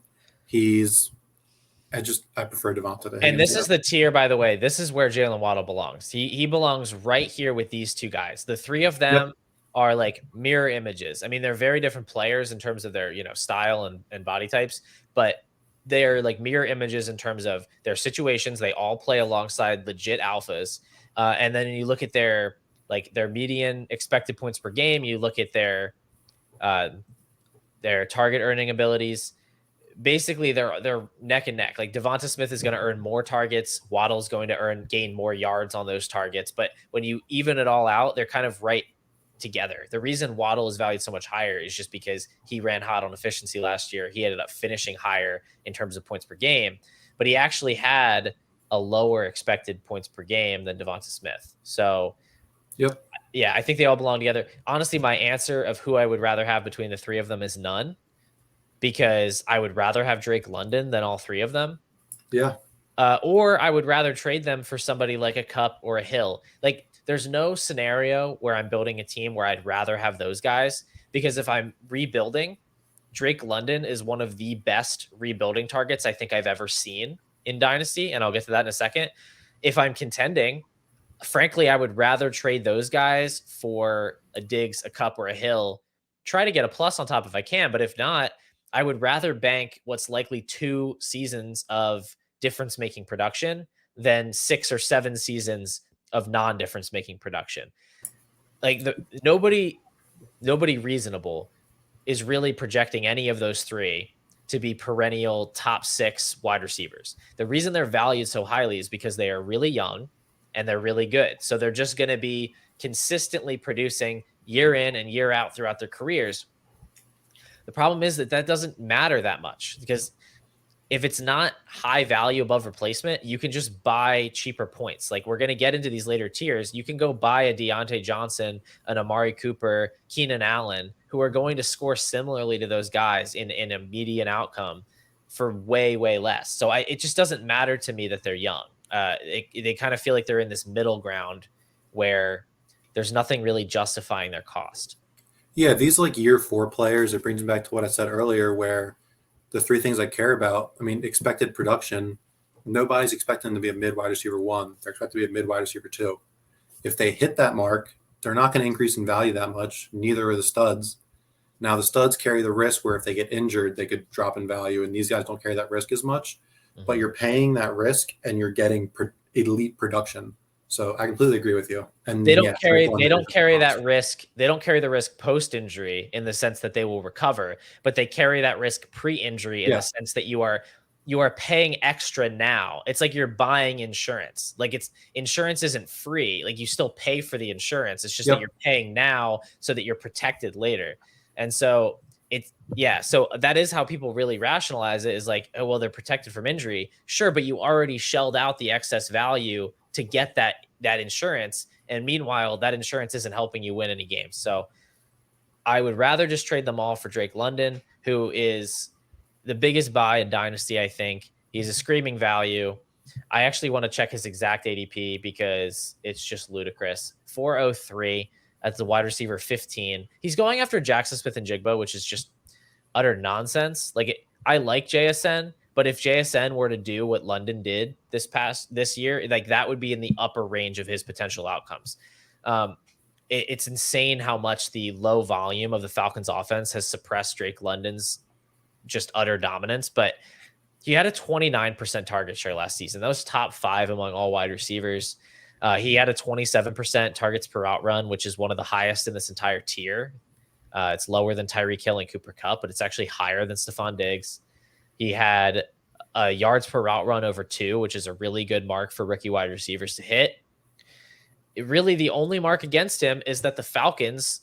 I prefer Devonta to Higgins. And this is the tier, by the way. This is where Jalen Waddle belongs. He belongs right here with these two guys. The three of them are like mirror images. I mean, they're very different players in terms of their, style and body types, but they're like mirror images in terms of their situations. They all play alongside legit alphas. And then you look at their like their median expected points per game. You look at uh, their target earning abilities. Basically, they're neck and neck. Like Devonta Smith is going to earn more targets. Waddle's going to gain more yards on those targets. But when you even it all out, they're kind of right together. The reason Waddle is valued so much higher is just because he ran hot on efficiency last year. He ended up finishing higher in terms of points per game, but he actually had a lower expected points per game than Devonta Smith. So, Yep. yeah, I think they all belong together. Honestly, my answer of who I would rather have between the three of them is none, because I would rather have Drake London than all three of them. Yeah. Or I would rather trade them for somebody like a Kupp or a Hill. Like, there's no scenario where I'm building a team where I'd rather have those guys, because if I'm rebuilding, Drake London is one of the best rebuilding targets I think I've ever seen in Dynasty, and I'll get to that in a second. If I'm contending, frankly, I would rather trade those guys for a Diggs, a Kupp, or a Hill. Try to get a plus on top if I can, but if not, I would rather bank what's likely 2 seasons of difference making production than 6 or 7 seasons of non-difference making production. Like nobody reasonable is really projecting any of those three to be perennial top 6 wide receivers. The reason they're valued so highly is because they are really young and they're really good. So they're just going to be consistently producing year in and year out throughout their careers. The problem is that doesn't matter that much, because if it's not high value above replacement, you can just buy cheaper points. Like, we're going to get into these later tiers. You can go buy a Deontay Johnson, an Amari Cooper, Keenan Allen, who are going to score similarly to those guys in a median outcome for way, way less. So it just doesn't matter to me that they're young. They kind of feel like they're in this middle ground where there's nothing really justifying their cost. Yeah, these like year 4 players, it brings me back to what I said earlier, where the 3 things I care about, I mean, expected production, nobody's expecting them to be a mid wide receiver 1. They're expected to be a mid wide receiver 2. If they hit that mark, they're not going to increase in value that much. Neither are the studs. Now, the studs carry the risk where if they get injured, they could drop in value, and these guys don't carry that risk as much. Mm-hmm. But you're paying that risk and you're getting elite production. So I completely agree with you. And they don't carry that risk. They don't carry the risk post-injury in the sense that they will recover, but they carry that risk pre-injury in the sense that you are paying extra now. It's like you're buying insurance. Like, insurance isn't free. Like, you still pay for the insurance. It's just that you're paying now so that you're protected later. And so so that is how people really rationalize it, is like, oh, well, they're protected from injury. Sure, but you already shelled out the excess value to get that insurance. And meanwhile, that insurance isn't helping you win any games. So I would rather just trade them all for Drake London, who is the biggest buy in Dynasty, I think. He's a screaming value. I actually want to check his exact ADP because it's just ludicrous. 403. That's the wide receiver 15. He's going after Jackson Smith-Njigba, which is just utter nonsense. I like JSN, but if JSN were to do what London did this year, like, that would be in the upper range of his potential outcomes. It's insane how much the low volume of the Falcons offense has suppressed Drake London's just utter dominance. But he had a 29% target share last season. That was top 5 among all wide receivers. He had a 27% targets per route run, which is one of the highest in this entire tier. It's lower than Tyreek Hill and Cooper Kupp, but it's actually higher than Stephon Diggs. He had yards per route run over 2, which is a really good mark for rookie wide receivers to hit. Really, the only mark against him is that the Falcons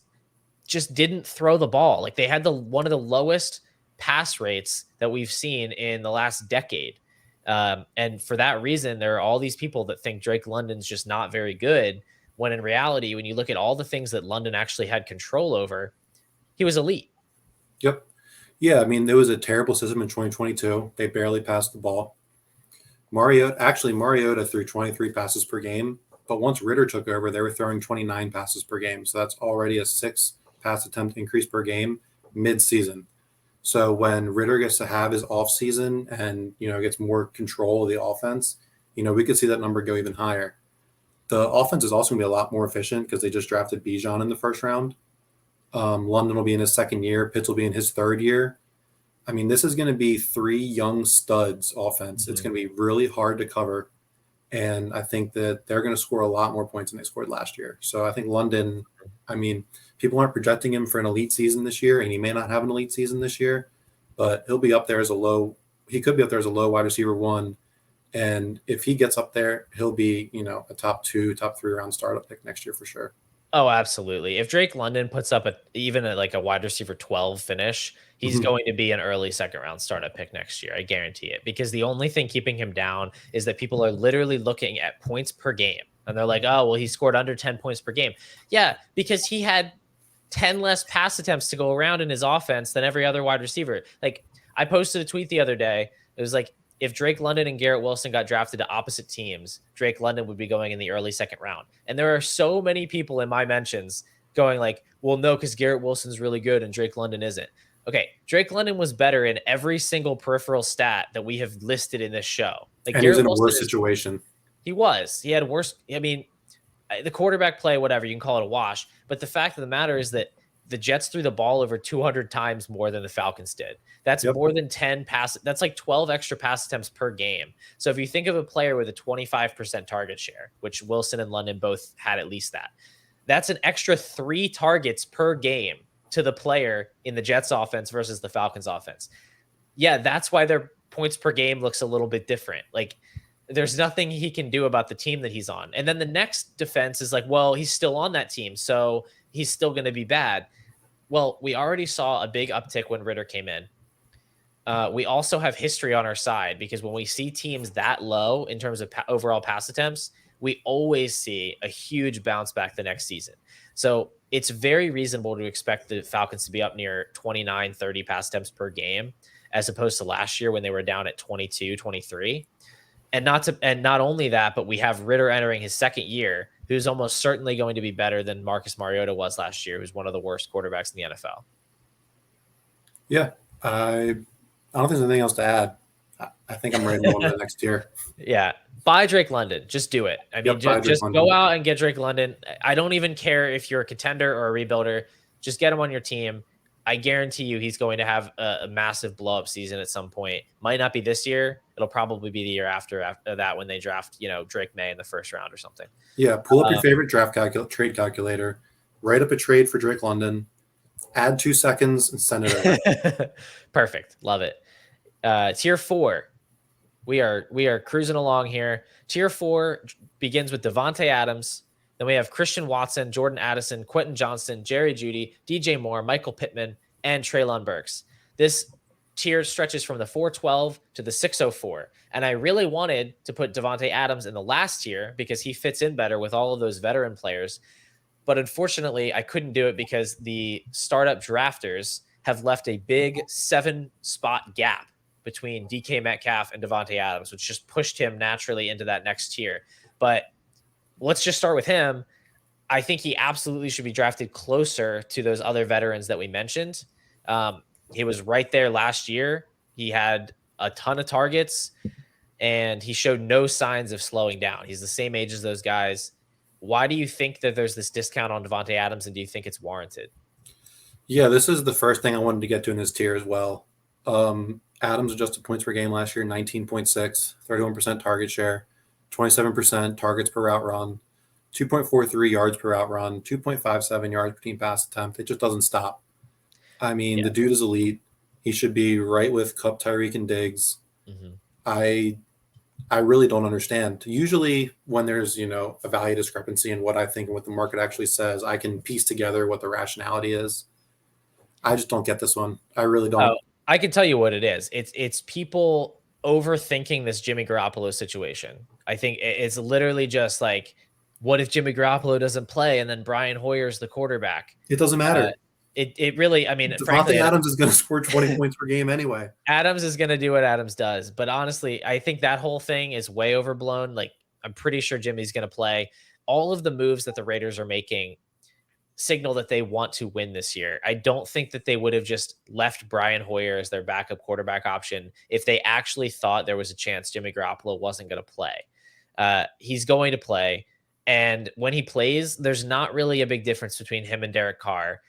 just didn't throw the ball. Like, they had one of the lowest pass rates that we've seen in the last decade. And for that reason, there are all these people that think Drake London's just not very good, when in reality, when you look at all the things that London actually had control over, he was elite. Yep. Yeah, I mean, there was a terrible system in 2022. They barely passed the ball. Mariota threw 23 passes per game, but once Ritter took over, they were throwing 29 passes per game. So that's already a 6 pass attempt increase per game mid-season. So when Ritter gets to have his offseason and, gets more control of the offense, we could see that number go even higher. The offense is also going to be a lot more efficient because they just drafted Bijan in the first round. London will be in his 2nd year. Pitts will be in his 3rd year. I mean, this is going to be 3 young studs offense. Mm-hmm. It's going to be really hard to cover. And I think that they're going to score a lot more points than they scored last year. So I think London, I mean, people aren't projecting him for an elite season this year, and he may not have an elite season this year, but he'll be up there as a low. He could be up there as a low wide receiver one. And if he gets up there, he'll be, a top 2, top 3 round startup pick next year for sure. Oh, absolutely. If Drake London puts up like a wide receiver 12 finish, he's going to be an early second round startup pick next year. I guarantee it. Because the only thing keeping him down is that people are literally looking at points per game. And they're like, oh, well, he scored under 10 points per game. Yeah, because he had 10 less pass attempts to go around in his offense than every other wide receiver. Like, I posted a tweet the other day. It was like, if Drake London and Garrett Wilson got drafted to opposite teams, Drake London would be going in the early second round. And there are so many people in my mentions going like, well, no, because Garrett Wilson's really good and Drake London isn't. Okay, Drake London was better in every single peripheral stat that we have listed in this show. Like, and he was in a worse situation. He was. He had worse. I mean, the quarterback play, whatever, you can call it a wash. But the fact of the matter is that the Jets threw the ball over 200 times more than the Falcons did. That's more than 10 passes. That's like 12 extra pass attempts per game. So if you think of a player with a 25% target share, which Wilson and London both had at least that's an extra 3 targets per game to the player in the Jets offense versus the Falcons offense. Yeah, that's why their points per game looks a little bit different. Like, there's nothing he can do about the team that he's on. And then the next defense is like, well, he's still on that team, so he's still going to be bad. Well, we already saw a big uptick when Ritter came in. We also have history on our side because when we see teams that low in terms of overall pass attempts, we always see a huge bounce back the next season. So it's very reasonable to expect the Falcons to be up near 29, 30 pass attempts per game, as opposed to last year when they were down at 22, 23. And not only that, but we have Ritter entering his second year, who's almost certainly going to be better than Marcus Mariota was last year, who's one of the worst quarterbacks in the NFL. Yeah, I don't think there's anything else to add. I think I'm ready to go on to the next tier. Yeah, buy Drake London. Just do it. I mean, just go out and get Drake London. I don't even care if you're a contender or a rebuilder. Just get him on your team. I guarantee you he's going to have a massive blow-up season at some point. Might not be this year. It'll probably be the year after that when they draft, Drake May in the first round or something. Yeah, pull up your favorite trade calculator, write up a trade for Drake London, add 2 seconds, and send it over. Perfect. Love it. Tier 4. We are cruising along here. Tier 4 begins with Devontae Adams. Then we have Christian Watson, Jordan Addison, Quentin Johnston, Jerry Jeudy, DJ Moore, Michael Pittman, and Treylon Burks. This tier stretches from the 412 to the 604. And I really wanted to put Devontae Adams in the last tier because he fits in better with all of those veteran players. But unfortunately, I couldn't do it because the startup drafters have left a big 7-spot gap between DK Metcalf and Devontae Adams, which just pushed him naturally into that next tier. But let's just start with him. I think he absolutely should be drafted closer to those other veterans that we mentioned. He was right there last year. He had a ton of targets, and he showed no signs of slowing down. He's the same age as those guys. Why do you think that there's this discount on Devontae Adams, and do you think it's warranted? Yeah, this is the first thing I wanted to get to in this tier as well. Adams adjusted points per game last year, 19.6, 31% target share, 27% targets per route run, 2.43 yards per route run, 2.57 yards per team pass attempt. It just doesn't stop. I mean, The dude is elite. He should be right with Kupp, Tyreek, and Diggs. Mm-hmm. I really don't understand. Usually when there's, a value discrepancy in what I think and what the market actually says, I can piece together what the rationality is. I just don't get this one. I really don't. I can tell you what it is. It's people overthinking this Jimmy Garoppolo situation. I think it's literally just like, what if Jimmy Garoppolo doesn't play and then Brian Hoyer's the quarterback? It doesn't matter. It really, I mean, frankly, Adams is going to score 20 points per game anyway. Adams is going to do what Adams does. But honestly, I think that whole thing is way overblown. Like, I'm pretty sure Jimmy's going to play. All of the moves that the Raiders are making signal that they want to win this year. I don't think that they would have just left Brian Hoyer as their backup quarterback option if they actually thought there was a chance Jimmy Garoppolo wasn't going to play. He's going to play. And when he plays, there's not really a big difference between him and Derek Carr.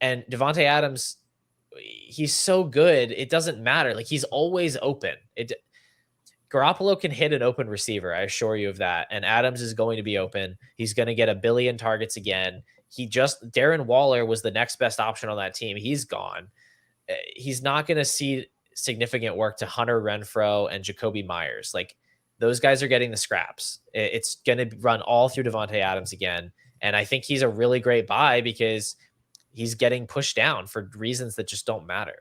And Devontae Adams, he's so good, it doesn't matter. Like, he's always open. Garoppolo can hit an open receiver. I assure you of that. And Adams is going to be open. He's going to get a billion targets again. Darren Waller was the next best option on that team. He's gone. He's not going to see significant work to Hunter Renfrow and Jacoby Myers. Like, those guys are getting the scraps. It's going to run all through Devontae Adams again. And I think he's a really great buy because he's getting pushed down for reasons that just don't matter.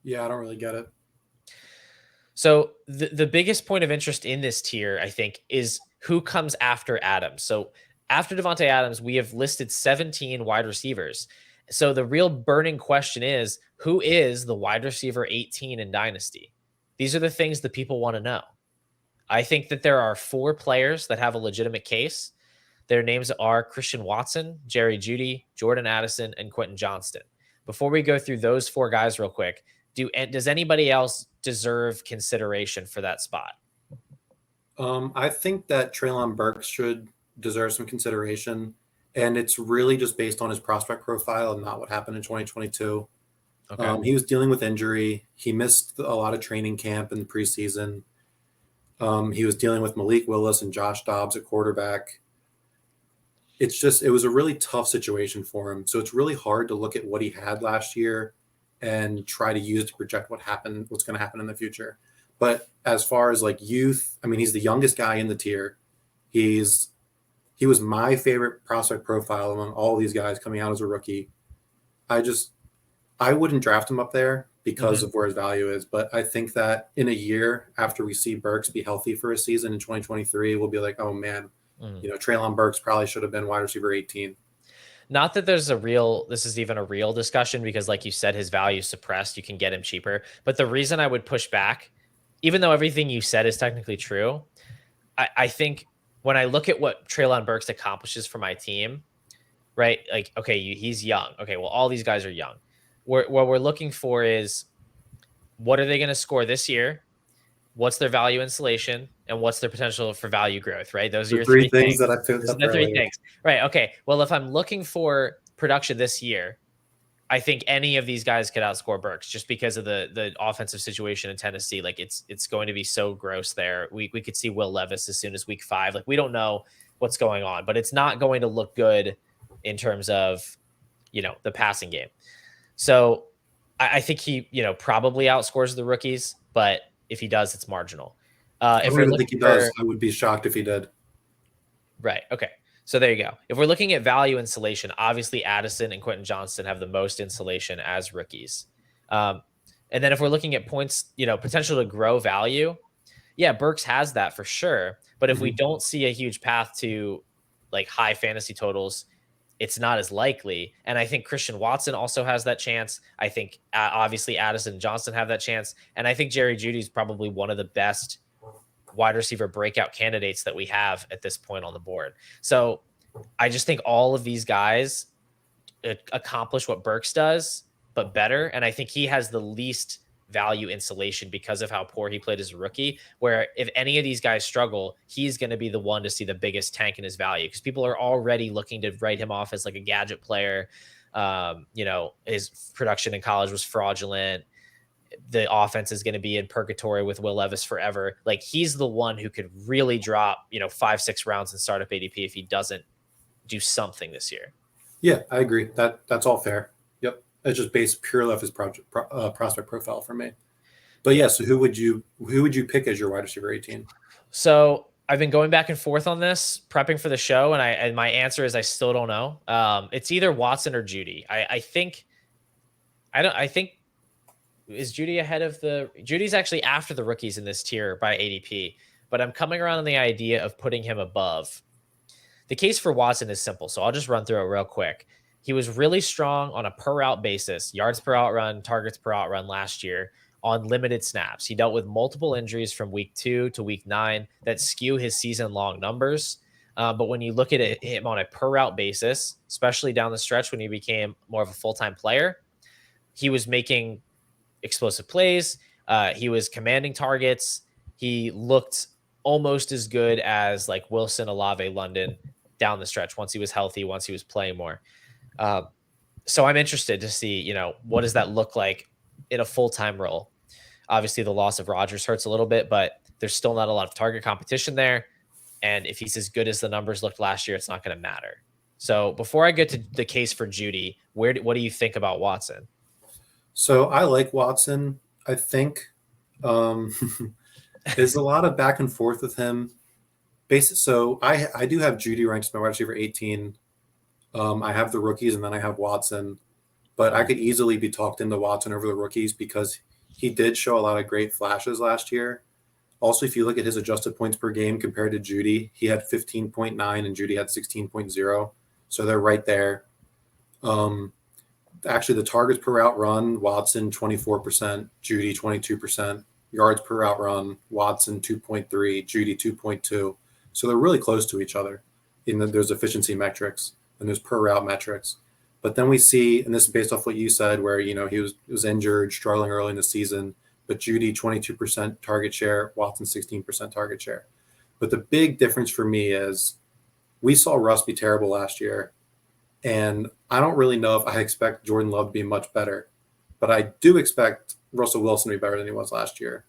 Yeah, I don't really get it. So the biggest point of interest in this tier, I think, is who comes after Adams. So after Devontae Adams, we have listed 17 wide receivers. So the real burning question is, who is the wide receiver 18 in Dynasty? These are the things that people want to know. I think that there are 4 players that have a legitimate case. Their names are Christian Watson, Jerry Jeudy, Jordan Addison, and Quentin Johnston. Before we go through those 4 guys real quick, does anybody else deserve consideration for that spot? I think that Treylon Burks should deserve some consideration, and it's really just based on his prospect profile and not what happened in 2022. Okay. He was dealing with injury. He missed a lot of training camp in the preseason. He was dealing with Malik Willis and Josh Dobbs at quarterback. It was a really tough situation for him. So it's really hard to look at what he had last year and try to use it to project what's going to happen in the future. But as far as like youth, I mean, he's the youngest guy in the tier. He was my favorite prospect profile among all these guys coming out as a rookie. I wouldn't draft him up there because of where his value is. But I think that in a year after we see Burks be healthy for a season in 2023, we'll be like, oh man, Treylon Burks probably should have been wide receiver 18. Not that this is even a real discussion, because like you said, his value is suppressed. You can get him cheaper. But the reason I would push back, even though everything you said is technically true, I think when I look at what Treylon Burks accomplishes for my team, right? Like, okay, he's young. Okay, well, all these guys are young. What we're looking for is, what are they going to score this year? What's their value insulation, and what's their potential for value growth, right? Those are your 3 things that I picked up. The 3 things, right? Okay. Well, if I'm looking for production this year, I think any of these guys could outscore Burks just because of the offensive situation in Tennessee. Like, it's going to be so gross there. We could see Will Levis as soon as week 5. Like, we don't know what's going on, but it's not going to look good in terms of, the passing game. So I think he, probably outscores the rookies, but if he does, it's marginal. I don't even think he does. I would be shocked if he did. Right. Okay. So there you go. If we're looking at value insulation, obviously Addison and Quentin Johnston have the most insulation as rookies. And then if we're looking at points, potential to grow value, yeah, Burks has that for sure. But if we don't see a huge path to like high fantasy totals, it's not as likely. And I think Christian Watson also has that chance. I think obviously Addison and Johnston have that chance. And I think Jerry Jeudy is probably one of the best wide receiver breakout candidates that we have at this point on the board. So I just think all of these guys accomplish what Burks does, but better. And I think he has the least value insulation because of how poor he played as a rookie, where if any of these guys struggle, he's going to be the one to see the biggest tank in his value, because people are already looking to write him off as like a gadget player. His production in college was fraudulent. The offense is going to be in purgatory with Will Levis forever. Like, he's the one who could really drop, 5-6 rounds in startup ADP if he doesn't do something this year. Yeah, I agree. That's all fair. Yep. It's just based purely off his prospect profile for me. But yeah, so who would you pick as your wide receiver 18? So I've been going back and forth on this, prepping for the show, and my answer is I still don't know. It's either Watson or Jeudy. I think is Jeudy ahead of Judy's actually after the rookies in this tier by ADP, but I'm coming around on the idea of putting him above. The case for Watson is simple, so I'll just run through it real quick. He was really strong on a per route basis, yards per out run, targets per out run last year on limited snaps. He dealt with multiple injuries from week 2 to week 9 that skew his season long numbers. But when you look at him on a per route basis, especially down the stretch when he became more of a full-time player, he was making explosive plays. He was commanding targets. He looked almost as good as like Wilson, Olave, London down the stretch once he was healthy, once he was playing more. So I'm interested to see, what does that look like in a full-time role? Obviously, the loss of Rodgers hurts a little bit, but There's still not a lot of target competition there. And if he's as good as the numbers looked last year, it's not going to matter. So before I get to the case for Judy, what do you think about Watson? So I like Watson. I think um, there's a lot of back and forth with him. So I do have Judy ranked as my wide receiver 18. I have the rookies, and then I have Watson. But I could easily be talked into Watson over the rookies because he did show a lot of great flashes last year. Also, if you look at his adjusted points per game compared to Judy, he had 15.9 and Judy had 16.0. So they're right there. Actually, the targets per route run, Watson 24%, Judy 22%. Yards per route run, Watson 2.3, Judy 2.2. So they're really close to each other in that there's efficiency metrics and there's per route metrics. But then we see, and this is based off what you said, where he was injured, struggling early in the season, but Judy 22% target share, Watson 16% target share. But the big difference for me is we saw Russ be terrible last year, and I don't really know if I expect Jordan Love to be much better, but I do expect Russell Wilson to be better than he was last year.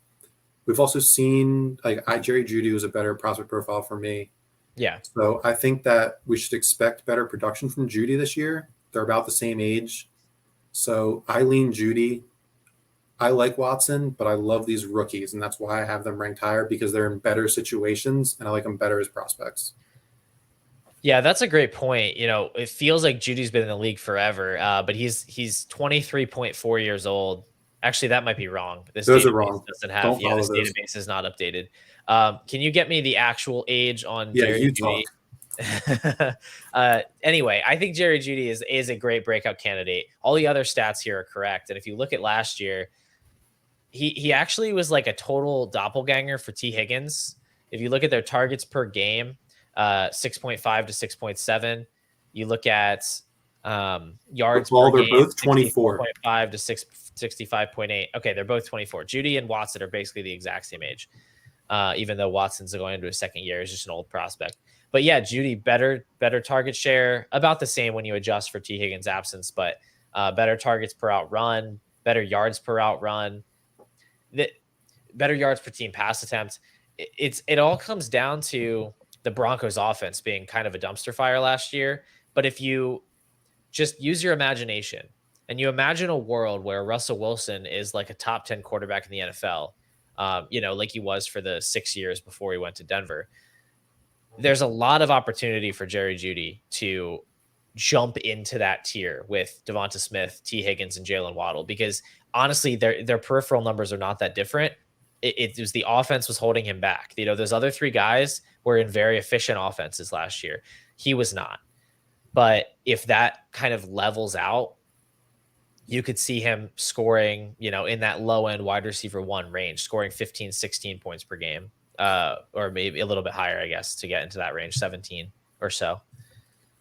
We've also seen Jerry Jeudy was a better prospect profile for me. Yeah. So I think that we should expect better production from Jeudy this year. They're about the same age. So I lean Jeudy. I like Watson, but I love these rookies, and that's why I have them ranked higher, because they're in better situations, and I like them better as prospects. Yeah, that's a great point. It feels like Judy's been in the league forever, but he's 23.4 years old. Actually, that might be wrong. Those are wrong. Doesn't have. Don't follow this those. database is not updated. Can you get me the actual age on Yeah, Jerry you Jeudy? talk. Anyway, I think Jerry Jeudy is a great breakout candidate. All the other stats here are correct, and if you look at last year, he actually was like a total doppelganger for T. Higgins. If you look at their targets per game, 6.5 to 6.7. You look at yards per they're game, both 24. 64.5 to 65.8. Okay, they're both 24. Judy and Watson are basically the exact same age, even though Watson's going into his second year. He's just an old prospect. But yeah, Judy, better target share, about the same when you adjust for T. Higgins' absence, but better targets per out run, better yards per out run, better yards per team pass attempt. It all comes down to the Broncos offense being kind of a dumpster fire last year. But if you just use your imagination and you imagine a world where Russell Wilson is like a top 10 quarterback in the NFL, like he was for the 6 years before he went to Denver, there's a lot of opportunity for Jerry Jeudy to jump into that tier with Devonta Smith, T. Higgins, and Jalen Waddle, because honestly, their peripheral numbers are not that different. It was the offense was holding him back. Those other three guys were in very efficient offenses last year. He was not. But if that kind of levels out, you could see him scoring, in that low end wide receiver 1 range, scoring 15, 16 points per game, or maybe a little bit higher, I guess, to get into that range, 17 or so.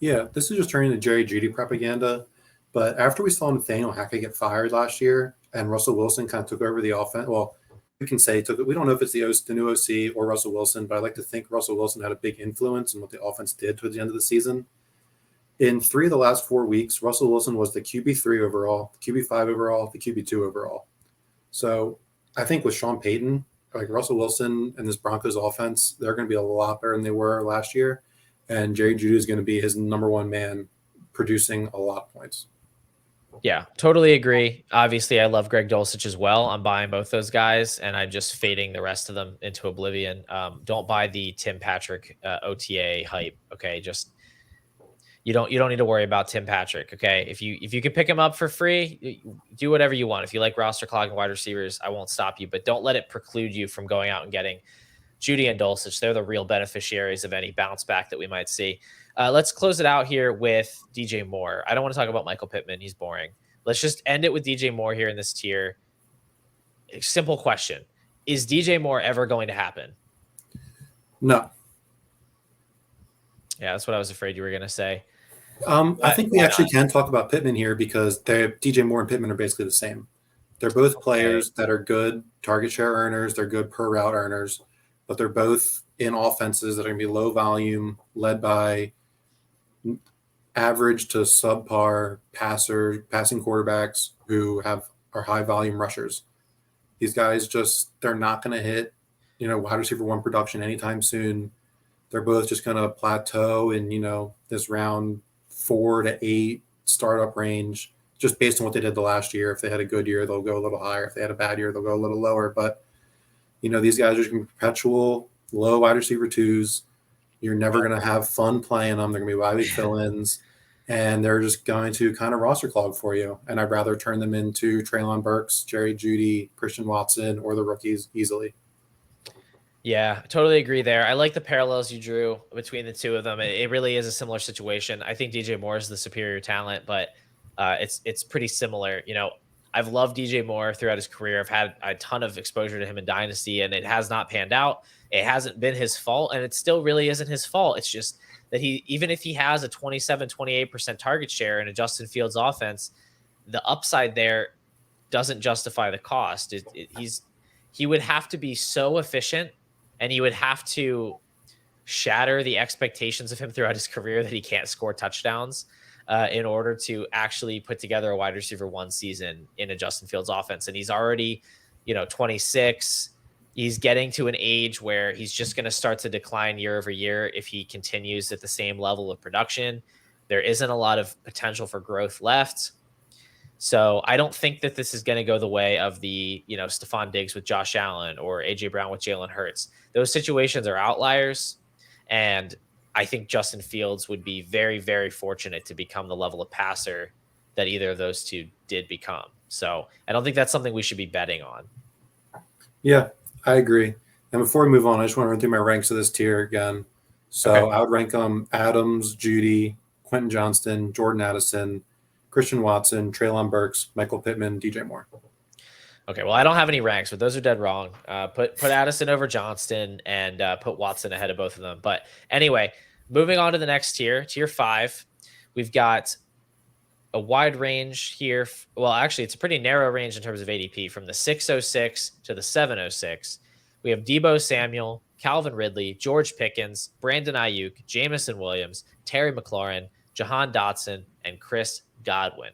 Yeah, this is just turning into Jerry Jeudy propaganda. But after we saw Nathaniel Hackett get fired last year and Russell Wilson kind of took over the offense, well, we can say we don't know if it's the new OC or Russell Wilson, but I like to think Russell Wilson had a big influence in what the offense did towards the end of the season. In 3 of the last 4 weeks, Russell Wilson was the QB3 overall, the QB5 overall, the QB2 overall. So I think with Sean Payton, like Russell Wilson and this Broncos offense, they're going to be a lot better than they were last year. And Jerry Jeudy is going to be his number one man, producing a lot of points. Yeah, totally agree. Obviously, I love Greg Dulcich as well. I'm buying both those guys, and I'm just fading the rest of them into oblivion. Don't buy the Tim Patrick OTA hype. Okay, just you don't need to worry about Tim Patrick. Okay, if you can pick him up for free, do whatever you want. If you like roster clogging wide receivers, I won't stop you, but don't let it preclude you from going out and getting Jeudy and Dulcich. They're the real beneficiaries of any bounce back that we might see. Let's close it out here with DJ Moore. I don't want to talk about Michael Pittman. He's boring. Let's just end it with DJ Moore here in this tier. Simple question. Is DJ Moore ever going to happen? No. Yeah, that's what I was afraid you were going to say. I think we actually can talk about Pittman here because DJ Moore and Pittman are basically the same. They're both players that are good target share earners. They're good per route earners, but they're both in offenses that are going to be low volume, led by average to subpar passing quarterbacks who are high volume rushers. These guys they're not going to hit, wide receiver one production anytime soon. They're both just going to plateau in, this round 4 to 8 startup range, just based on what they did the last year. If they had a good year, they'll go a little higher. If they had a bad year, they'll go a little lower. But, these guys are just going to be perpetual low wide receiver twos. You're never going to have fun playing them. They're going to be wide week fill-ins, and they're just going to kind of roster clog for you. And I'd rather turn them into Treylon Burks, Jerry Jeudy, Christian Watson, or the rookies easily. Yeah, totally agree there. I like the parallels you drew between the two of them. It really is a similar situation. I think DJ Moore is the superior talent, but it's pretty similar. I've loved DJ Moore throughout his career. I've had a ton of exposure to him in Dynasty, and it has not panned out. It hasn't been his fault, and it still really isn't his fault. It's just that even if he has a 27, 28% target share in a Justin Fields offense, the upside there doesn't justify the cost. He would have to be so efficient, and you would have to shatter the expectations of him throughout his career that he can't score touchdowns in order to actually put together a wide receiver one season in a Justin Fields offense. And he's already, 26. He's getting to an age where he's just going to start to decline year over year if he continues at the same level of production. There isn't a lot of potential for growth left. So I don't think that this is going to go the way of the, Stephon Diggs with Josh Allen or AJ Brown with Jalen Hurts. Those situations are outliers. And I think Justin Fields would be very, very fortunate to become the level of passer that either of those two did become. So I don't think that's something we should be betting on. Yeah, I agree. And before we move on, I just want to run through my ranks of this tier again. So okay. I would rank them Adams, Jeudy, Quentin Johnston, Jordan Addison, Christian Watson, Treylon Burks, Michael Pittman, DJ Moore. Okay, well, I don't have any ranks, but those are dead wrong. Put Addison over Johnston and put Watson ahead of both of them. But anyway, moving on to the next tier, tier 5, we've got a wide range here. Well, actually, it's a pretty narrow range in terms of ADP from the 606 to the 706. We have Deebo Samuel, Calvin Ridley, George Pickens, Brandon Ayuk, Jamison Williams, Terry McLaurin, Jahan Dotson, and Chris Godwin.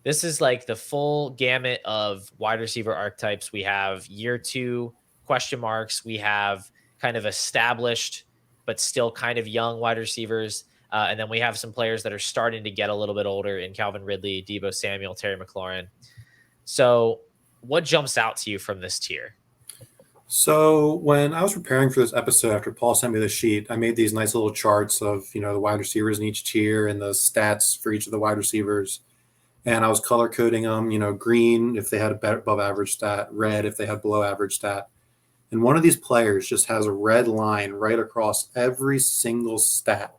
This is like the full gamut of wide receiver archetypes. We have year 2 question marks. We have kind of established, but still kind of young wide receivers. And then we have some players that are starting to get a little bit older in Calvin Ridley, Deebo Samuel, Terry McLaurin. So what jumps out to you from this tier? So when I was preparing for this episode, after Paul sent me the sheet, I made these nice little charts of, the wide receivers in each tier and the stats for each of the wide receivers. And I was color coding them, green if they had a better above average stat, red if they had below average stat. And one of these players just has a red line right across every single stat.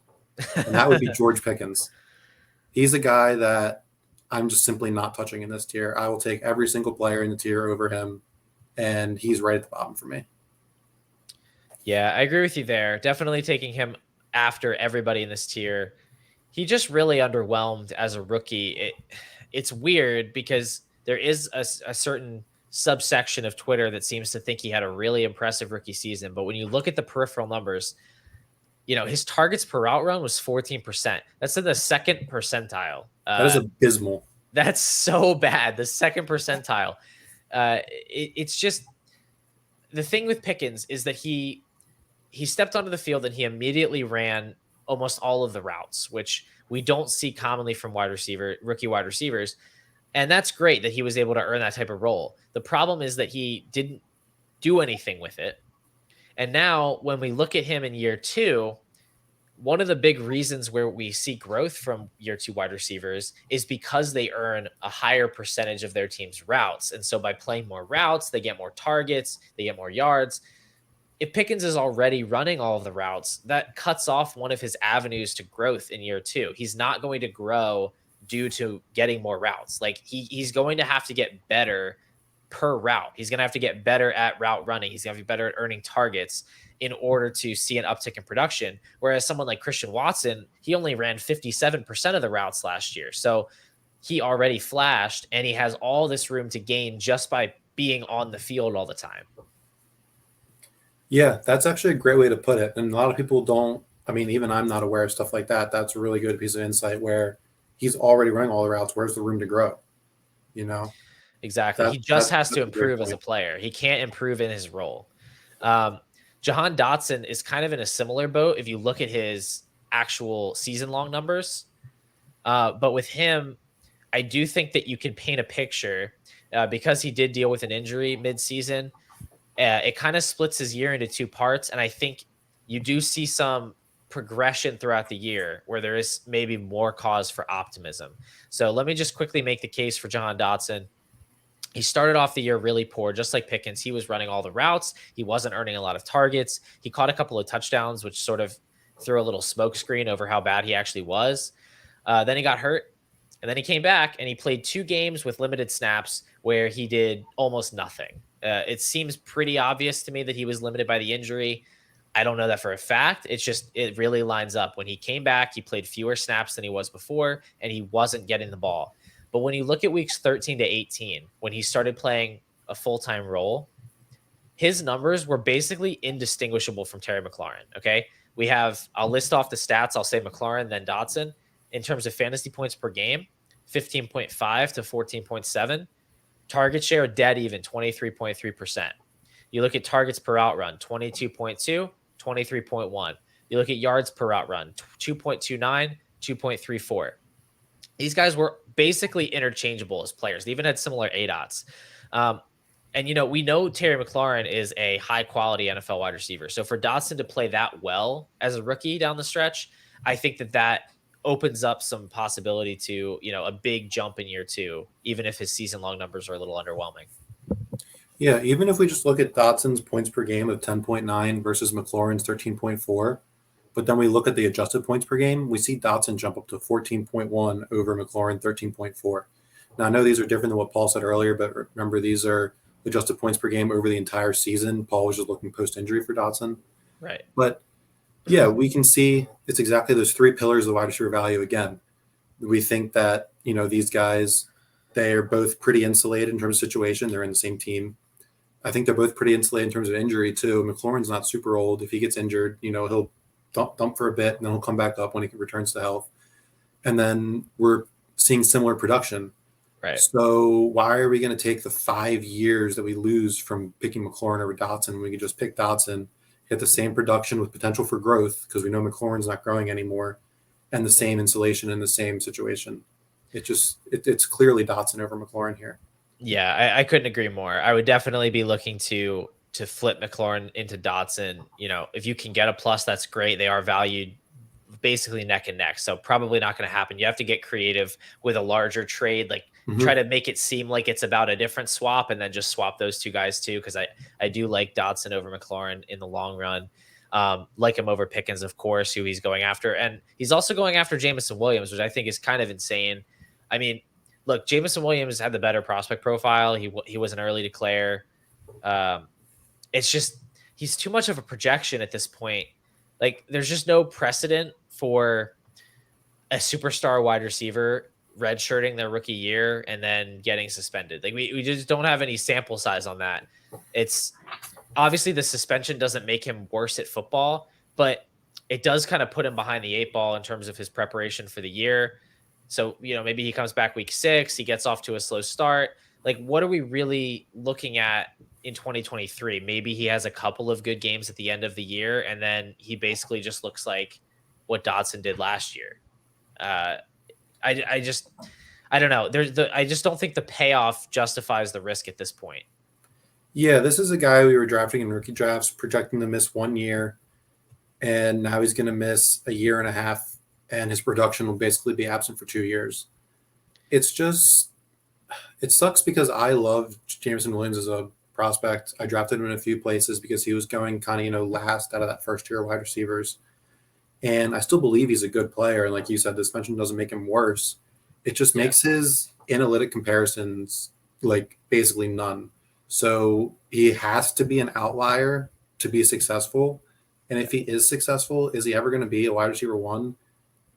And that would be George Pickens. He's a guy that I'm just simply not touching in this tier. I will take every single player in the tier over him, and he's right at the bottom for me. Yeah, I agree with you there. Definitely taking him after everybody in this tier. He just really underwhelmed as a rookie. It's weird because there is a certain subsection of Twitter that seems to think he had a really impressive rookie season. But when you look at the peripheral numbers, his targets per route run was 14%. That's in the second percentile. That is abysmal. That's so bad. The second percentile. It's just the thing with Pickens is that he stepped onto the field and he immediately ran almost all of the routes, which we don't see commonly from rookie wide receivers. And that's great that he was able to earn that type of role. The problem is that he didn't do anything with it. And now when we look at him in year 2, one of the big reasons where we see growth from year 2 wide receivers is because they earn a higher percentage of their team's routes. And so by playing more routes, they get more targets, they get more yards. If Pickens is already running all of the routes, that cuts off one of his avenues to growth in year 2. He's not going to grow due to getting more routes. Like he's going to have to get better per route. He's going to have to get better at route running. He's going to be better at earning targets in order to see an uptick in production. Whereas someone like Christian Watson, he only ran 57% of the routes last year. So he already flashed and he has all this room to gain just by being on the field all the time. Yeah, that's actually a great way to put it. And a lot of people don't, even I'm not aware of stuff like that. That's a really good piece of insight where he's already running all the routes. Where's the room to grow? Exactly. He just has to improve as a player. He can't improve in his role. Um, Jahan Dotson is kind of in a similar boat if you look at his actual season long numbers. But with him, I do think that you can paint a picture because he did deal with an injury mid-season. It kind of splits his year into two parts, and I think you do see some progression throughout the year where there is maybe more cause for optimism. So let me just quickly make the case for Jahan Dotson. He started off the year really poor, just like Pickens. He was running all the routes. He wasn't earning a lot of targets. He caught a couple of touchdowns, which sort of threw a little smoke screen over how bad he actually was. Then he got hurt, and then he came back and he played 2 games with limited snaps where he did almost nothing. It seems pretty obvious to me that he was limited by the injury. I don't know that for a fact. It's just, it really lines up. When he came back, he played fewer snaps than he was before, and he wasn't getting the ball. But when you look at weeks 13 to 18, when he started playing a full-time role, his numbers were basically indistinguishable from Terry McLaurin. Okay. I'll list off the stats. I'll say McLaurin, then Dotson. In terms of fantasy points per game, 15.5 to 14.7. Target share dead even, 23.3%. You look at targets per outrun, 22.2, 23.1. You look at yards per outrun, 2.29, 2.34. These guys were basically interchangeable as players. They even had similar ADOTs. And, we know Terry McLaurin is a high quality NFL wide receiver. So for Dotson to play that well as a rookie down the stretch, I think that opens up some possibility to, a big jump in year 2, even if his season long numbers are a little underwhelming. Yeah, even if we just look at Dotson's points per game of 10.9 versus McLaurin's 13.4, but then we look at the adjusted points per game, we see Dotson jump up to 14.1 over McLaurin 13.4. Now, I know these are different than what Paul said earlier, but remember, these are adjusted points per game over the entire season. Paul was just looking post-injury for Dotson. Right. But, yeah, we can see it's exactly those 3 pillars of wide receiver value again. We think that, these guys, they are both pretty insulated in terms of situation. They're in the same team. I think they're both pretty insulated in terms of injury, too. McLaurin's not super old. If he gets injured, he'll dump for a bit, and then he'll come back up when he returns to health. And then we're seeing similar production. Right. So why are we going to take the 5 years that we lose from picking McLaurin over Dotson? We can just pick Dotson, get the same production with potential for growth because we know McLaurin's not growing anymore, and the same insulation in the same situation. It's clearly Dotson over McLaurin here. Yeah, I couldn't agree more. I would definitely be looking to flip McLaurin into Dotson. If you can get a plus, that's great. They are valued basically neck and neck. So probably not going to happen. You have to get creative with a larger trade, like try to make it seem like it's about a different swap and then just swap those 2 guys too. Cause I do like Dotson over McLaurin in the long run. Like him over Pickens, of course, who he's going after. And he's also going after Jameson Williams, which I think is kind of insane. I mean, look, Jameson Williams had the better prospect profile. He was an early declare. It's just, he's too much of a projection at this point. Like, there's just no precedent for a superstar wide receiver redshirting their rookie year and then getting suspended. Like, we just don't have any sample size on that. It's obviously the suspension doesn't make him worse at football, but it does kind of put him behind the 8 ball in terms of his preparation for the year. So, maybe he comes back week 6, he gets off to a slow start. Like, what are we really looking at in 2023? Maybe he has a couple of good games at the end of the year, and then he basically just looks like what Dotson did last year. I don't know. I just don't think the payoff justifies the risk at this point. Yeah, this is a guy we were drafting in rookie drafts, projecting to miss 1 year, and now he's going to miss a year and a half, and his production will basically be absent for 2 years. It sucks because I love Jameson Williams as a prospect. I drafted him in a few places because he was going kind of, last out of that first tier of wide receivers. And I still believe he's a good player. And like you said, the suspension doesn't make him worse. It just makes his analytic comparisons like basically none. So he has to be an outlier to be successful. And if he is successful, is he ever going to be a wide receiver 1?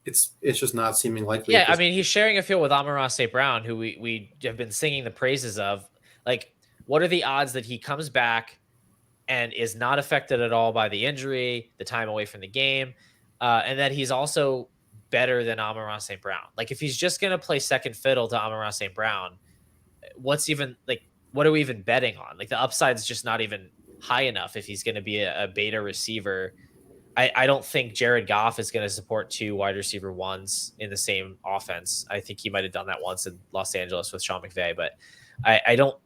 It's just not seeming likely. Yeah, I mean, he's sharing a field with Amon-Ra St. Brown, who we have been singing the praises of. Like, what are the odds that he comes back and is not affected at all by the injury, the time away from the game, and that he's also better than Amon-Ra St. Brown? Like, if he's just going to play second fiddle to Amon-Ra St. Brown, what are we even betting on? Like, the upside is just not even high enough if he's going to be a beta receiver. I don't think Jared Goff is going to support 2 wide receiver ones in the same offense. I think he might have done that once in Los Angeles with Sean McVay, but I don't.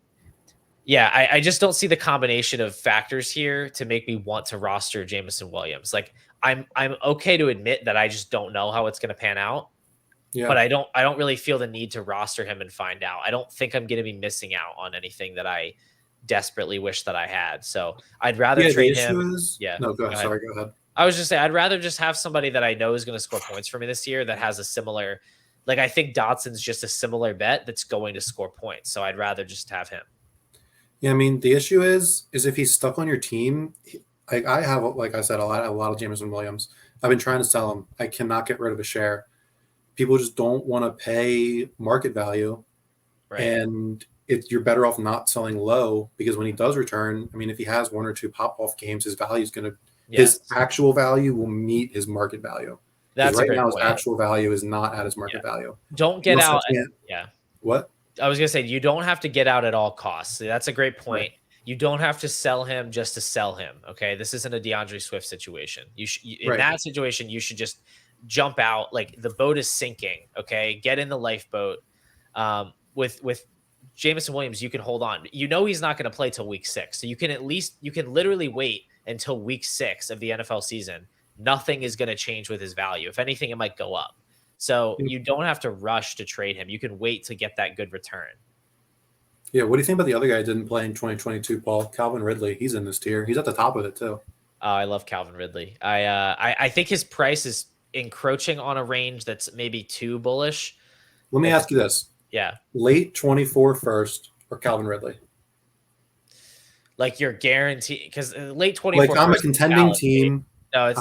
Yeah, I just don't see the combination of factors here to make me want to roster Jameson Williams. Like I'm okay to admit that I just don't know how it's going to pan out, but Yeah. I don't really feel the need to roster him and find out. I don't think I'm going to be missing out on anything that I desperately wish that I had. So I'd rather Yeah. The trade issue him. is, Yeah, no, go go ahead. ahead. Sorry, go ahead. I was just saying, I'd rather just have somebody that I know is going to score points for me this year that has a similar, like I think Dotson's just a similar bet that's going to score points. So I'd rather just have him. Yeah, I mean, the issue is if he's stuck on your team, like I have, like I said, a lot of Jameson Williams. I've been trying to sell him. I cannot get rid of a share. People just don't want to pay market value, Right. and you're better off not selling low because when he does return, I mean, if he has 1 or 2 pop off games, his value is going to his actual value will meet his market value. That's right a great now point. His actual value is not at his market value. Don't get out. Yeah. What? I was gonna say you don't have to get out at all costs. That's a great point. Right. You don't have to sell him just to sell him. Okay, this isn't a DeAndre Swift situation. In that situation, you should just jump out. Like the boat is sinking. Okay, get in the lifeboat. With Jameson Williams, you can hold on. You know he's not going to play till week 6, so you can literally wait until week 6 of the NFL season. Nothing is going to change with his value. If anything, it might go up. So you don't have to rush to trade him. You can wait to get that good return. Yeah. What do you think about the other guy who didn't play in 2022, Paul? Calvin Ridley. He's in this tier. He's at the top of it too. I love Calvin Ridley. I think his price is encroaching on a range that's maybe too bullish. Let me ask you this. Yeah. Late 24 first or Calvin Ridley? Like you're guaranteed because late 24. Like I'm a contending team. No,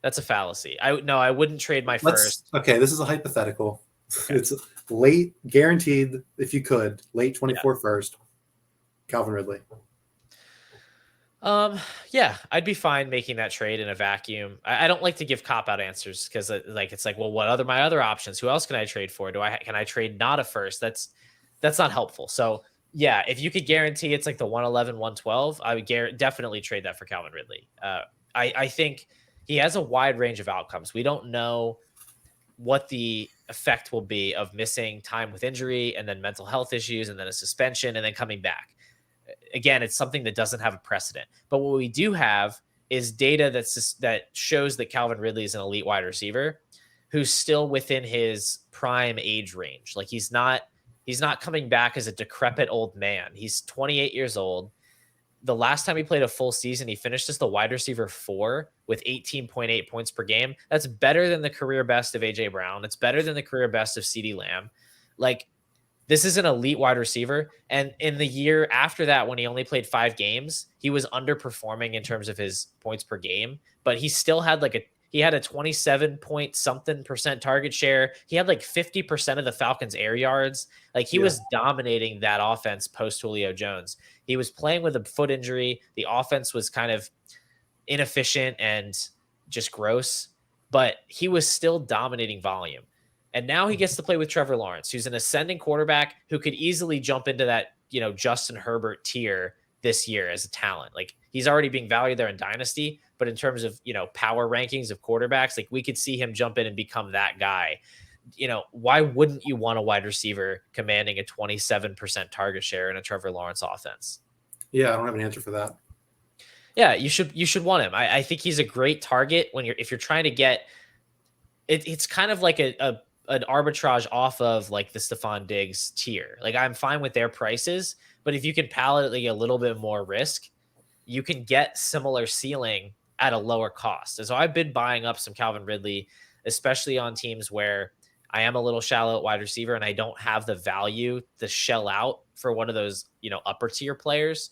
that's a fallacy. I wouldn't trade my first. Okay, this is a hypothetical. Okay. It's late, guaranteed, if you could, late 24 first, Calvin Ridley. Yeah, I'd be fine making that trade in a vacuum. I don't like to give cop-out answers because it's like, well, what other my other options? Who else can I trade for? Can I trade not a first? That's not helpful. So yeah, if you could guarantee it's like the 111, 112, I would definitely trade that for Calvin Ridley. I think he has a wide range of outcomes. We don't know what the effect will be of missing time with injury and then mental health issues and then a suspension and then coming back. Again, it's something that doesn't have a precedent. But what we do have is data that shows that Calvin Ridley is an elite wide receiver who's still within his prime age range. Like he's not coming back as a decrepit old man. He's 28 years old. The last time he played a full season, he finished as the wide receiver 4 with 18.8 points per game. That's better than the career best of AJ Brown. It's better than the career best of CeeDee Lamb. Like, this is an elite wide receiver. And in the year after that, when he only played 5 games, he was underperforming in terms of his points per game, but he still had he had a 27% target share. He had like 50% of the Falcons' air yards. Like he was dominating that offense post Julio Jones. He was playing with a foot injury. The offense was kind of inefficient and just gross, but he was still dominating volume. And now he gets to play with Trevor Lawrence, who's an ascending quarterback who could easily jump into that, Justin Herbert tier this year as a talent. Like he's already being valued there in Dynasty, but in terms of, power rankings of quarterbacks, like we could see him jump in and become that guy. Why wouldn't you want a wide receiver commanding a 27% target share in a Trevor Lawrence offense? Yeah, I don't have an answer for that. Yeah, you should want him. I think he's a great target if you're trying to get it. It's kind of like an arbitrage off of like the Stephon Diggs tier. Like I'm fine with their prices, but if you can palette like a little bit more risk, you can get similar ceiling at a lower cost. And so I've been buying up some Calvin Ridley, especially on teams where I am a little shallow at wide receiver and I don't have the value to shell out for one of those, upper tier players.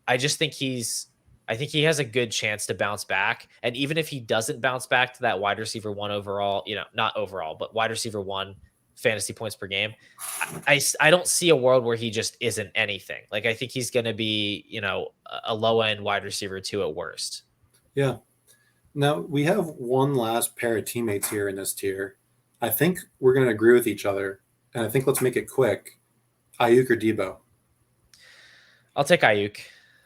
I think he has a good chance to bounce back. And even if he doesn't bounce back to that wide receiver 1 overall, not overall, but wide receiver 1 fantasy points per game, I don't see a world where he just isn't anything. Like I think he's going to be, a low end wide receiver 2 at worst. Yeah. Now we have one last pair of teammates here in this tier. I think we're going to agree with each other. And I think let's make it quick. Ayuk or Debo? I'll take Ayuk.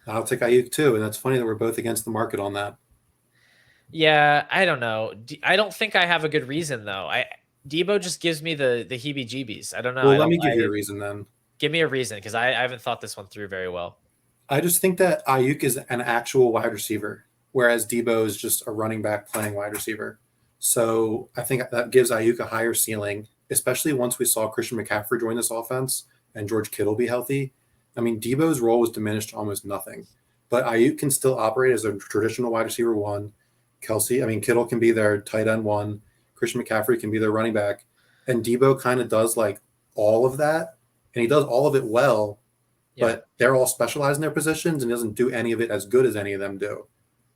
I'll take Ayuk too, and that's funny that we're both against the market on that. Yeah, I don't know. I don't think I have a good reason though. Debo just gives me the heebie-jeebies. I don't know. Well, I let don't. me give you a reason then. Give me a reason because I haven't thought this one through very well. I just think that Ayuk is an actual wide receiver, whereas Debo is just a running back playing wide receiver. So I think that gives Ayuk a higher ceiling, especially once we saw Christian McCaffrey join this offense and George Kittle be healthy. I mean, Debo's role was diminished to almost nothing, but Ayuk can still operate as a traditional wide receiver one. Kittle can be their tight end one. Christian McCaffrey can be their running back. And Debo kind of does like all of that, and he does all of it well, Yeah. but they're all specialized in their positions and doesn't do any of it as good as any of them do.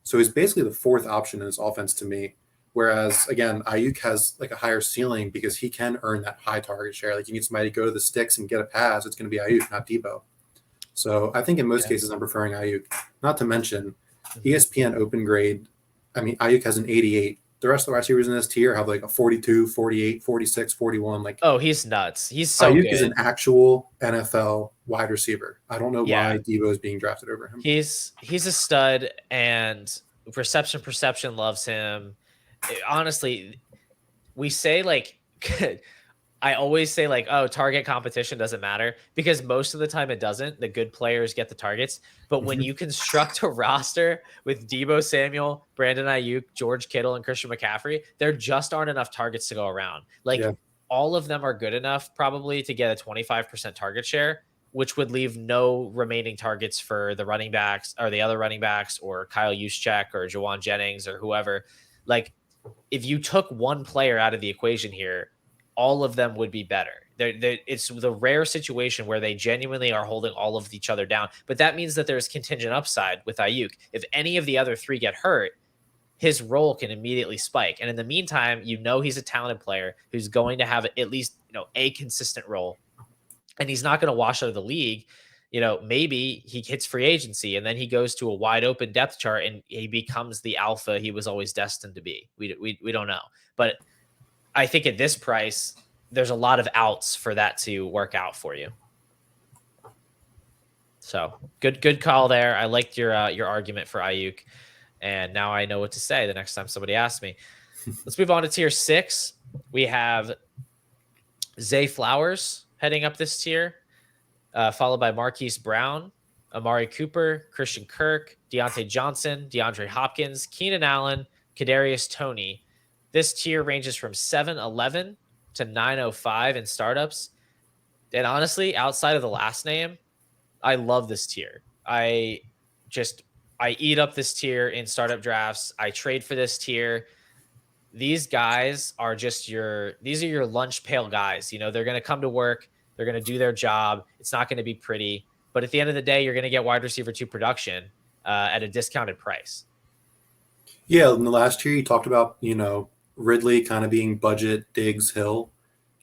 So he's basically the fourth option in this offense to me. Whereas again, Ayuk has like a higher ceiling because he can earn that high target share. Like you need somebody to go to the sticks and get a pass. It's going to be Ayuk, not Debo. So I think in most cases I'm preferring Ayuk. Not to mention ESPN open grade. I mean, Ayuk has an 88. The rest of the wide receivers in this tier have like a 42, 48, 46, 41. Like, oh, he's nuts. He's so Ayuk good. is an actual NFL wide receiver. I don't know Yeah. why Debo is being drafted over him. He's a stud, and perception loves him. Honestly, we say like I always say like, oh, target competition doesn't matter because most of the time it doesn't. The good players get the targets. But when you construct a roster with Debo Samuel, Brandon Ayuk, George Kittle, and Christian McCaffrey, there just aren't enough targets to go around. Like all of them are good enough probably to get a 25% target share, which would leave no remaining targets for the running backs or the other running backs or Kyle Juszczyk or Jawan Jennings or whoever. Like if you took one player out of the equation here, all of them would be better. It's the rare situation where they genuinely are holding all of each other down. But that means that there's contingent upside with Ayuk. If any of the other three get hurt, his role can immediately spike. And in the meantime, he's a talented player who's going to have at least a consistent role. And he's not going to wash out of the league. Maybe he hits free agency and then he goes to a wide open depth chart and he becomes the alpha he was always destined to be. We don't know. But I think at this price, there's a lot of outs for that to work out for you. So good call there. I liked your argument for Ayuk, and now I know what to say the next time somebody asks me. Let's move on to tier 6. We have Zay Flowers heading up this tier, followed by Marquise Brown, Amari Cooper, Christian Kirk, Deontay Johnson, DeAndre Hopkins, Keenan Allen, Kadarius Toney. This tier ranges from 711 to 905 in startups. And honestly, outside of the last name, I love this tier. I eat up this tier in startup drafts. I trade for this tier. These guys are these are your lunch pail guys. They're going to come to work. They're going to do their job. It's not going to be pretty. But at the end of the day, you're going to get wide receiver 2 production at a discounted price. Yeah, in the last year, you talked about, Ridley kind of being budget, Diggs, Hill.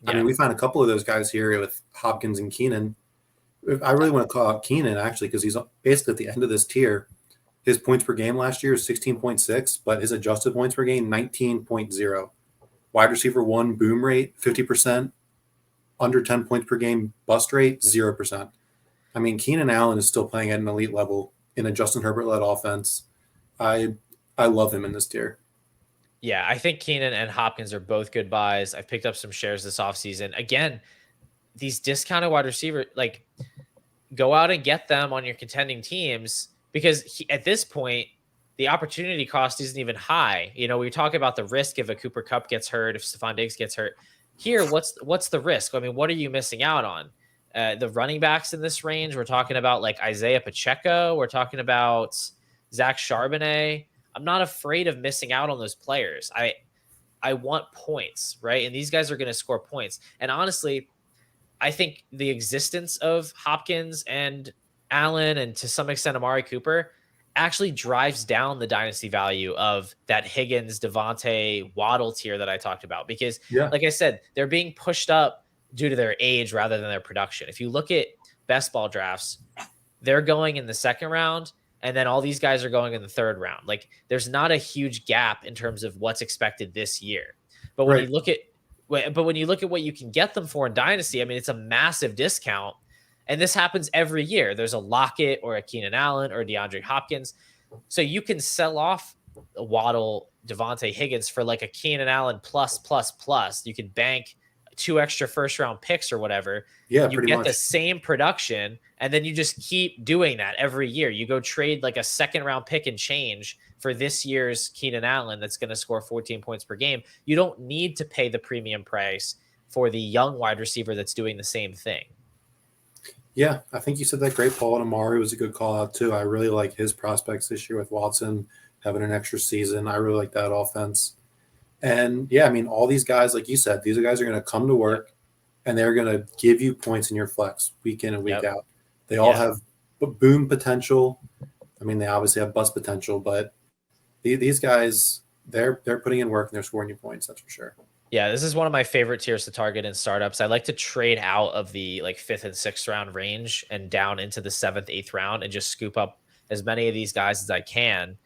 Yeah. I mean, we find a couple of those guys here with Hopkins and Keenan. I really want to call out Keenan, actually, because he's basically at the end of this tier. His points per game last year is 16.6, but his adjusted points per game, 19.0. Wide receiver 1 boom rate, 50%. Under 10 points per game bust rate, 0%. I mean, Keenan Allen is still playing at an elite level in a Justin Herbert-led offense. I love him in this tier. Yeah, I think Keenan and Hopkins are both good buys. I've picked up some shares this offseason. Again, these discounted wide receivers, like, go out and get them on your contending teams because at this point, the opportunity cost isn't even high. We talk about the risk if a Cooper Kupp gets hurt, if Stephon Diggs gets hurt. Here, what's the risk? I mean, what are you missing out on? The running backs in this range, we're talking about like Isaiah Pacheco. We're talking about Zach Charbonnet. I'm not afraid of missing out on those players. I want points, right? And these guys are going to score points. And honestly, I think the existence of Hopkins and Allen and to some extent Amari Cooper actually drives down the dynasty value of that Higgins, Devontae, Waddle tier that I talked about. Because like I said, they're being pushed up due to their age rather than their production. If you look at best ball drafts, they're going in the second round. And then all these guys are going in the third round. Like there's not a huge gap in terms of what's expected this year. But when you look at what you can get them for in Dynasty, I mean, it's a massive discount. And this happens every year. There's a Lockett or a Keenan Allen or DeAndre Hopkins. So you can sell off Waddle, Devontae Higgins for like a Keenan Allen plus, plus, plus. You can bank 2 extra first round picks or whatever. Yeah, And you pretty get much. the same production. And then you just keep doing that every year. You go trade like a second round pick and change for this year's Keenan Allen that's going to score 14 points per game. You don't need to pay the premium price for the young wide receiver that's doing the same thing. Yeah, I think you said that great. Paul and Amari was a good call out too. I really like his prospects this year with Watson having an extra season. I really like that offense. And yeah, I mean, all these guys, like you said, these guys are going to come to work and they're going to give you points in your flex week in and week out. They all have boom potential. I mean, they obviously have bust potential, but these guys, they're putting in work and they're scoring you points. That's for sure. Yeah, this is one of my favorite tiers to target in startups. I like to trade out of the like 5th and 6th round range and down into the 7th, 8th round and just scoop up as many of these guys as I can.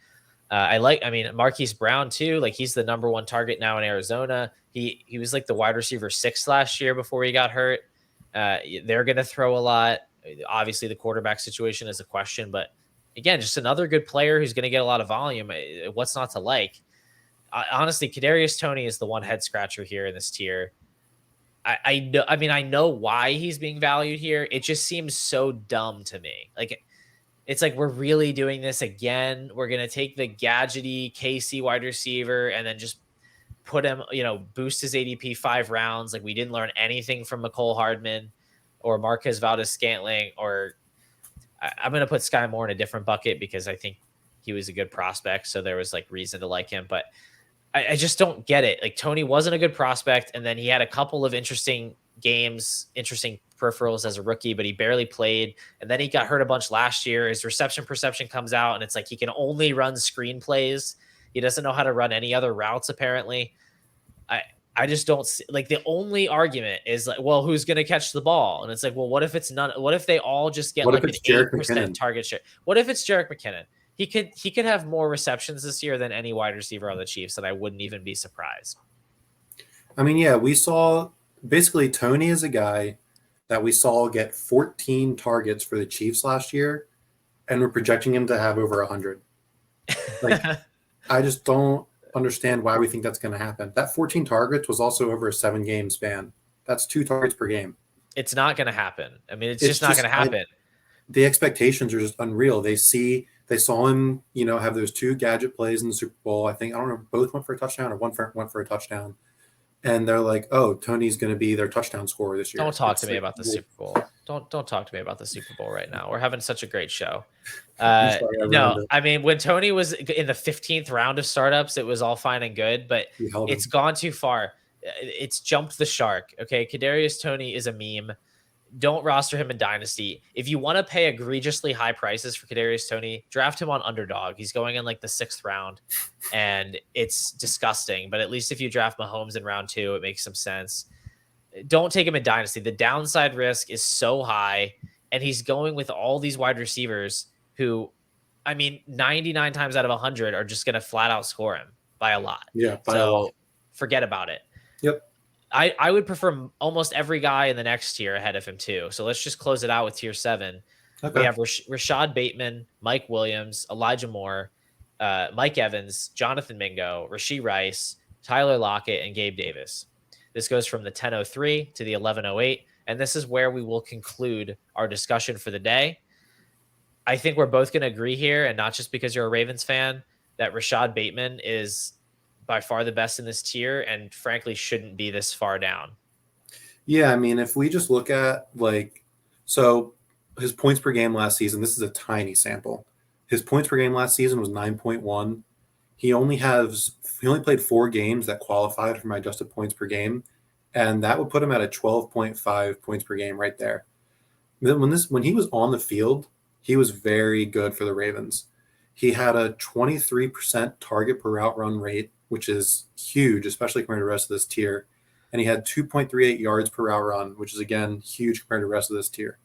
I mean, Marquise Brown too. Like he's the number 1 target now in Arizona. He was like the wide receiver 6 last year before he got hurt. They're going to throw a lot. Obviously, the quarterback situation is a question, but again, just another good player who's going to get a lot of volume. What's not to like? Honestly, Kadarius Toney is the one head scratcher here in this tier. I know. I mean, I know why he's being valued here. It just seems so dumb to me. Like, it's like we're really doing this again. We're gonna take the gadgety KC wide receiver and then just put him, boost his ADP 5 rounds. Like we didn't learn anything from McCole Hardman or Marquez Valdez-Scantling. Or I'm gonna put Sky Moore in a different bucket because I think he was a good prospect, so there was like reason to like him, but I just don't get it. Like Toney wasn't a good prospect, and then he had a couple of interesting games, interesting peripherals as a rookie, but he barely played. And then he got hurt a bunch last year. His reception perception comes out, and it's like he can only run screen plays. He doesn't know how to run any other routes, apparently. I just don't see, like, the only argument is like, well, who's going to catch the ball? And it's like, well, what if it's none? What if they all just get like an 8% target share? What if it's Jerick McKinnon? He could have more receptions this year than any wide receiver on the Chiefs, and I wouldn't even be surprised. I mean, yeah, we saw basically Toney is a guy that we saw get 14 targets for the Chiefs last year, and we're projecting him to have over 100. Like, I just don't understand why we think that's going to happen. That 14 targets was also over a 7-game span. That's 2 targets per game. It's not going to happen. I mean, it's just not going to happen. The expectations are just unreal. They saw him, have those 2 gadget plays in the Super Bowl. I don't know, both went for a touchdown or one went for a touchdown. And they're like, oh, Toney's going to be their touchdown scorer this year. Don't talk to me about the Super Bowl. Don't talk to me about the Super Bowl right now. We're having such a great show. No, I mean, when Toney was in the 15th round of startups, it was all fine and good, but it's gone too far. It's jumped the shark. Okay, Kadarius Toney is a meme. Don't roster him in Dynasty. If you want to pay egregiously high prices for Kadarius Toney, draft him on Underdog. He's going in like the 6th round, and it's disgusting. But at least if you draft Mahomes in round 2, it makes some sense. Don't take him in Dynasty. The downside risk is so high, and he's going with all these wide receivers who, I mean, 99 times out of 100 are just going to flat out score him by a lot. Yeah, forget about it. Yep. I would prefer almost every guy in the next tier ahead of him too. So let's just close it out with tier 7. Okay. We have Rashad Bateman, Mike Williams, Elijah Moore, Mike Evans, Jonathan Mingo, Rashee Rice, Tyler Lockett, and Gabe Davis. This goes from the 1003 to the 1108, and this is where we will conclude our discussion for the day. I think we're both going to agree here, and not just because you're a Ravens fan, that Rashad Bateman is by far the best in this tier and frankly shouldn't be this far down. Yeah, I mean, if we just look at so his points per game last season, this is a tiny sample. His points per game last season was 9.1. He only played 4 games that qualified for my adjusted points per game, and that would put him at a 12.5 points per game right there. Then when he was on the field, he was very good for the Ravens. He had a 23% target per route run rate, which is huge, especially compared to the rest of this tier. And he had 2.38 yards per route run, which is, again, huge compared to the rest of this tier.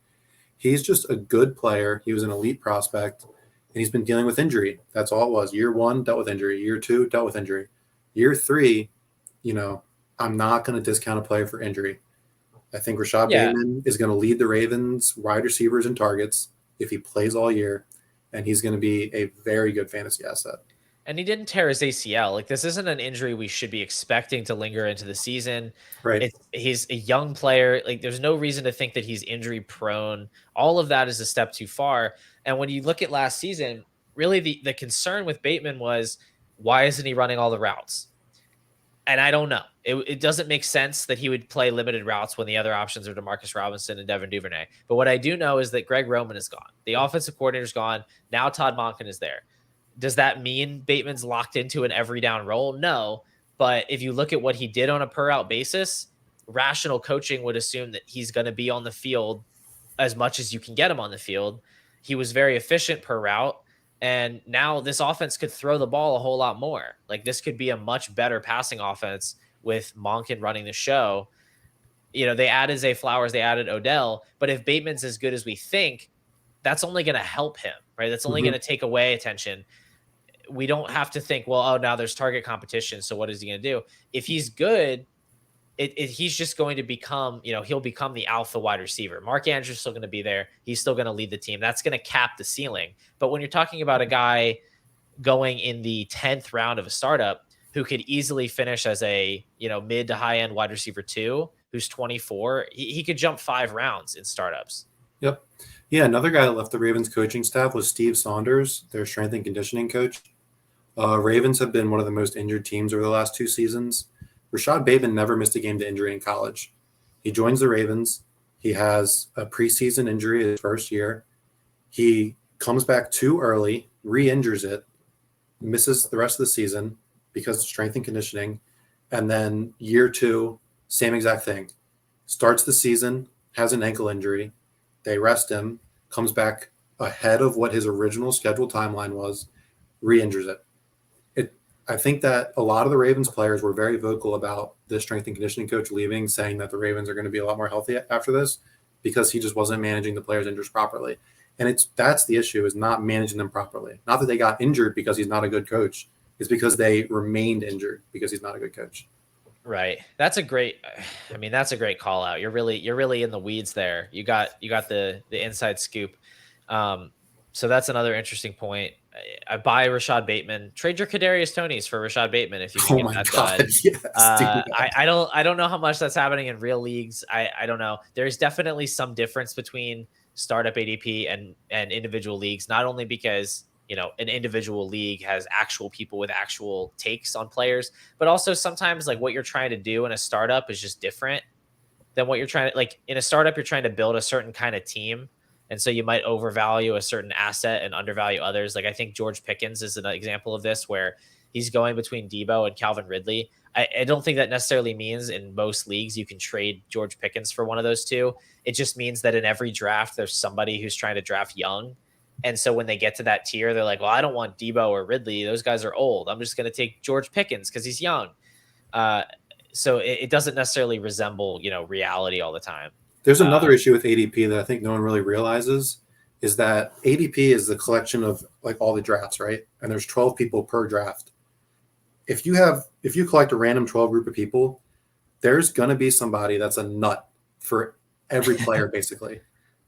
He's just a good player. He was an elite prospect, and he's been dealing with injury. That's all it was. Year 1, dealt with injury. Year 2, dealt with injury. Year 3, I'm not going to discount a player for injury. I think Rashad Yeah. Bateman is going to lead the Ravens wide receivers in targets if he plays all year, and he's going to be a very good fantasy asset. And he didn't tear his ACL. Like, this isn't an injury we should be expecting to linger into the season. Right. He's a young player. Like, there's no reason to think that he's injury prone. All of that is a step too far. And when you look at last season, really the concern with Bateman was, why isn't he running all the routes? And I don't know. It doesn't make sense that he would play limited routes when the other options are Demarcus Robinson and Devin Duvernay. But what I do know is that Greg Roman is gone. The offensive coordinator's gone. Now Todd Monken is there. Does that mean Bateman's locked into an every down role? No. But if you look at what he did on a per out basis, rational coaching would assume that he's going to be on the field as much as you can get him on the field. He was very efficient per route. And now this offense could throw the ball a whole lot more. Like, this could be a much better passing offense with Monken running the show. You know, they added Zay Flowers, they added Odell, but if Bateman's as good as we think, that's only going to help him, right? That's only going to take away attention. We don't have to think, well, oh, now there's target competition, so what is he going to do? If he's good, he's just going to become, he'll become the alpha wide receiver. Mark Andrews is still going to be there. He's still going to lead the team. That's going to cap the ceiling. But when you're talking about a guy going in the 10th round of a startup who could easily finish as a, mid to high end wide receiver 2, who's 24, he could jump 5 rounds in startups. Yep. Yeah. Another guy that left the Ravens coaching staff was Steve Saunders, their strength and conditioning coach. Ravens have been one of the most injured teams over the last 2 seasons. Rashad Bateman never missed a game to injury in college. He joins the Ravens. He has a preseason injury his first year. He comes back too early, re-injures it, misses the rest of the season because of strength and conditioning. And then year 2, same exact thing. Starts the season, has an ankle injury. They rest him, comes back ahead of what his original scheduled timeline was, re-injures it. I think that a lot of the Ravens players were very vocal about the strength and conditioning coach leaving, saying that the Ravens are going to be a lot more healthy after this because he just wasn't managing the players' injuries properly. And that's the issue, is not managing them properly. Not that they got injured because he's not a good coach. It's because they remained injured because he's not a good coach. Right. That's a great call out. You're really in the weeds there. You got the inside scoop. So that's another interesting point. I buy Rashad Bateman. Trade your Kadarius Tonys for Rashad Bateman if you can get that done. Yes, I don't know how much that's happening in real leagues. I don't know. There's definitely some difference between startup ADP and individual leagues, not only because an individual league has actual people with actual takes on players, but also sometimes like what you're trying to do in a startup is just different than what you're trying to, like in a startup, you're trying to build a certain kind of team. And so you might overvalue a certain asset and undervalue others. Like I think George Pickens is an example of this, where he's going between Debo and Calvin Ridley. I don't think that necessarily means in most leagues you can trade George Pickens for one of those two. It just means that in every draft, there's somebody who's trying to draft young. And so when they get to that tier, they're like, well, I don't want Debo or Ridley. Those guys are old. I'm just going to take George Pickens because he's young. So it doesn't necessarily resemble, reality all the time. There's another issue with ADP that I think no one really realizes, is that ADP is the collection of like all the drafts, right? And there's 12 people per draft. If you collect a random 12 group of people, there's going to be somebody that's a nut for every player basically.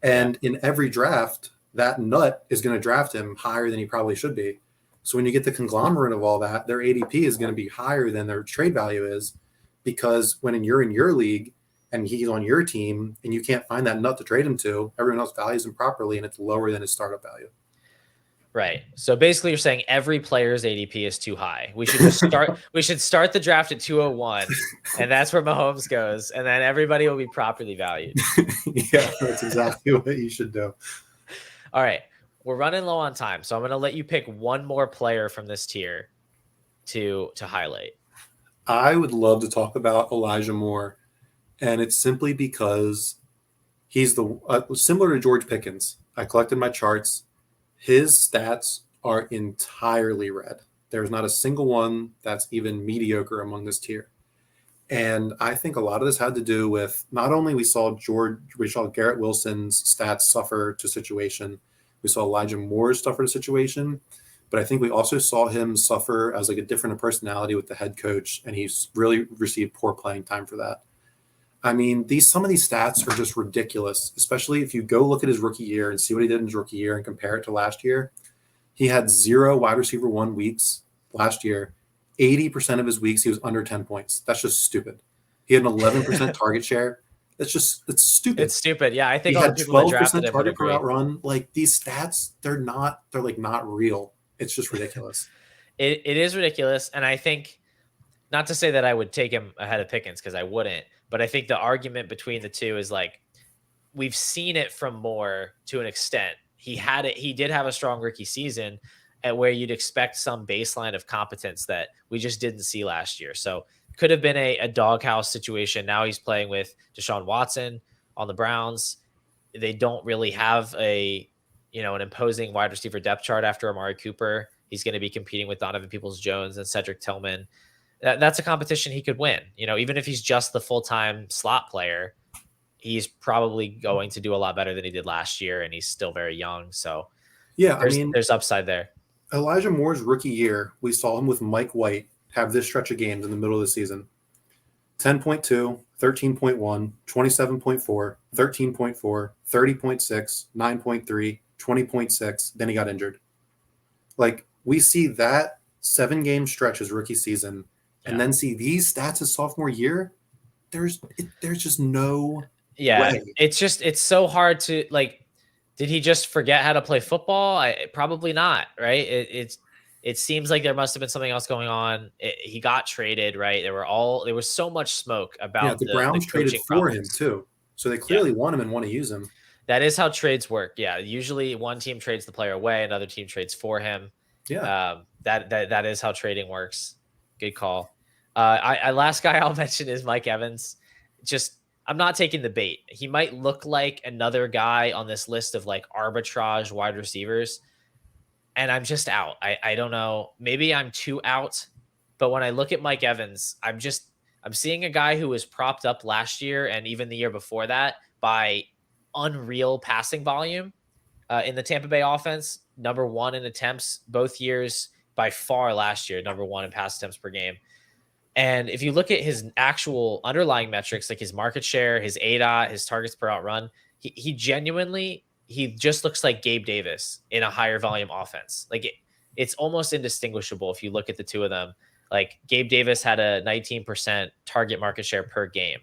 And in every draft, that nut is going to draft him higher than he probably should be. So when you get the conglomerate of all that, their ADP is going to be higher than their trade value is, because when you're in your league and he's on your team and you can't find that nut to trade him to, everyone else values him properly and it's lower than his startup value. Right. So basically you're saying every player's ADP is too high. We should just start the draft at 201 and that's where Mahomes goes. And then everybody will be properly valued. Yeah, that's exactly what you should do. All right. We're running low on time. So I'm going to let you pick one more player from this tier to highlight. I would love to talk about Elijah Moore. And it's simply because he's similar to George Pickens. I collected my charts. His stats are entirely red. There's not a single one that's even mediocre among this tier. And I think a lot of this had to do with not only we saw Garrett Wilson's stats suffer to situation, we saw Elijah Moore's suffer to situation, but I think we also saw him suffer as like a different personality with the head coach, and he's really received poor playing time for that. I mean, some of these stats are just ridiculous, especially if you go look at his rookie year and see what he did in his rookie year and compare it to last year. He had 0 wide receiver 1 weeks last year. 80% of his weeks, he was under 10 points. That's just stupid. He had an 11% target share. It's stupid. It's stupid. Yeah, I He think all the had people that drafted 12% him would target per agree. route run. Like these stats, they're like not real. It's just ridiculous. It is ridiculous. And I think, not to say that I would take him ahead of Pickens, because I wouldn't, but I think the argument between the two is like, we've seen it from Moore to an extent. He did have a strong rookie season at where you'd expect some baseline of competence that we just didn't see last year. So could have been a doghouse situation. Now he's playing with Deshaun Watson on the Browns. They don't really have an imposing wide receiver depth chart after Amari Cooper. He's going to be competing with Donovan Peoples-Jones and Cedric Tillman. That's a competition he could win. Even if he's just the full-time slot player, he's probably going to do a lot better than he did last year, and he's still very young. So yeah, there's upside there. Elijah Moore's rookie year, we saw him with Mike White have this stretch of games in the middle of the season. 10.2, 13.1, 27.4, 13.4, 30.6, 9.3, 20.6. Then he got injured. Like, we see that 7-game stretch his rookie season, and then see these stats his sophomore year. There's just no way. It's so hard to, like, did he just forget how to play football? Probably not, right? It seems like there must have been something else going on. He got traded, right? There was so much smoke about the Browns traded for him too. So they clearly want him and want to use him. That is how trades work. Yeah. Usually one team trades the player away, another team trades for him. Yeah. That is how trading works. Good call. Last guy I'll mention is Mike Evans. I'm not taking the bait. He might look like another guy on this list of like arbitrage wide receivers, and I'm just out. I don't know. Maybe I'm too out, but when I look at Mike Evans, I'm seeing a guy who was propped up last year and even the year before that by unreal passing volume in the Tampa Bay offense. Number 1 in attempts both years, by far last year, number 1 in pass attempts per game. And if you look at his actual underlying metrics, like his market share, his ADOT, his targets per out run, he just looks like Gabe Davis in a higher volume offense. Like it's almost indistinguishable if you look at the two of them. Like Gabe Davis had a 19% target market share per game.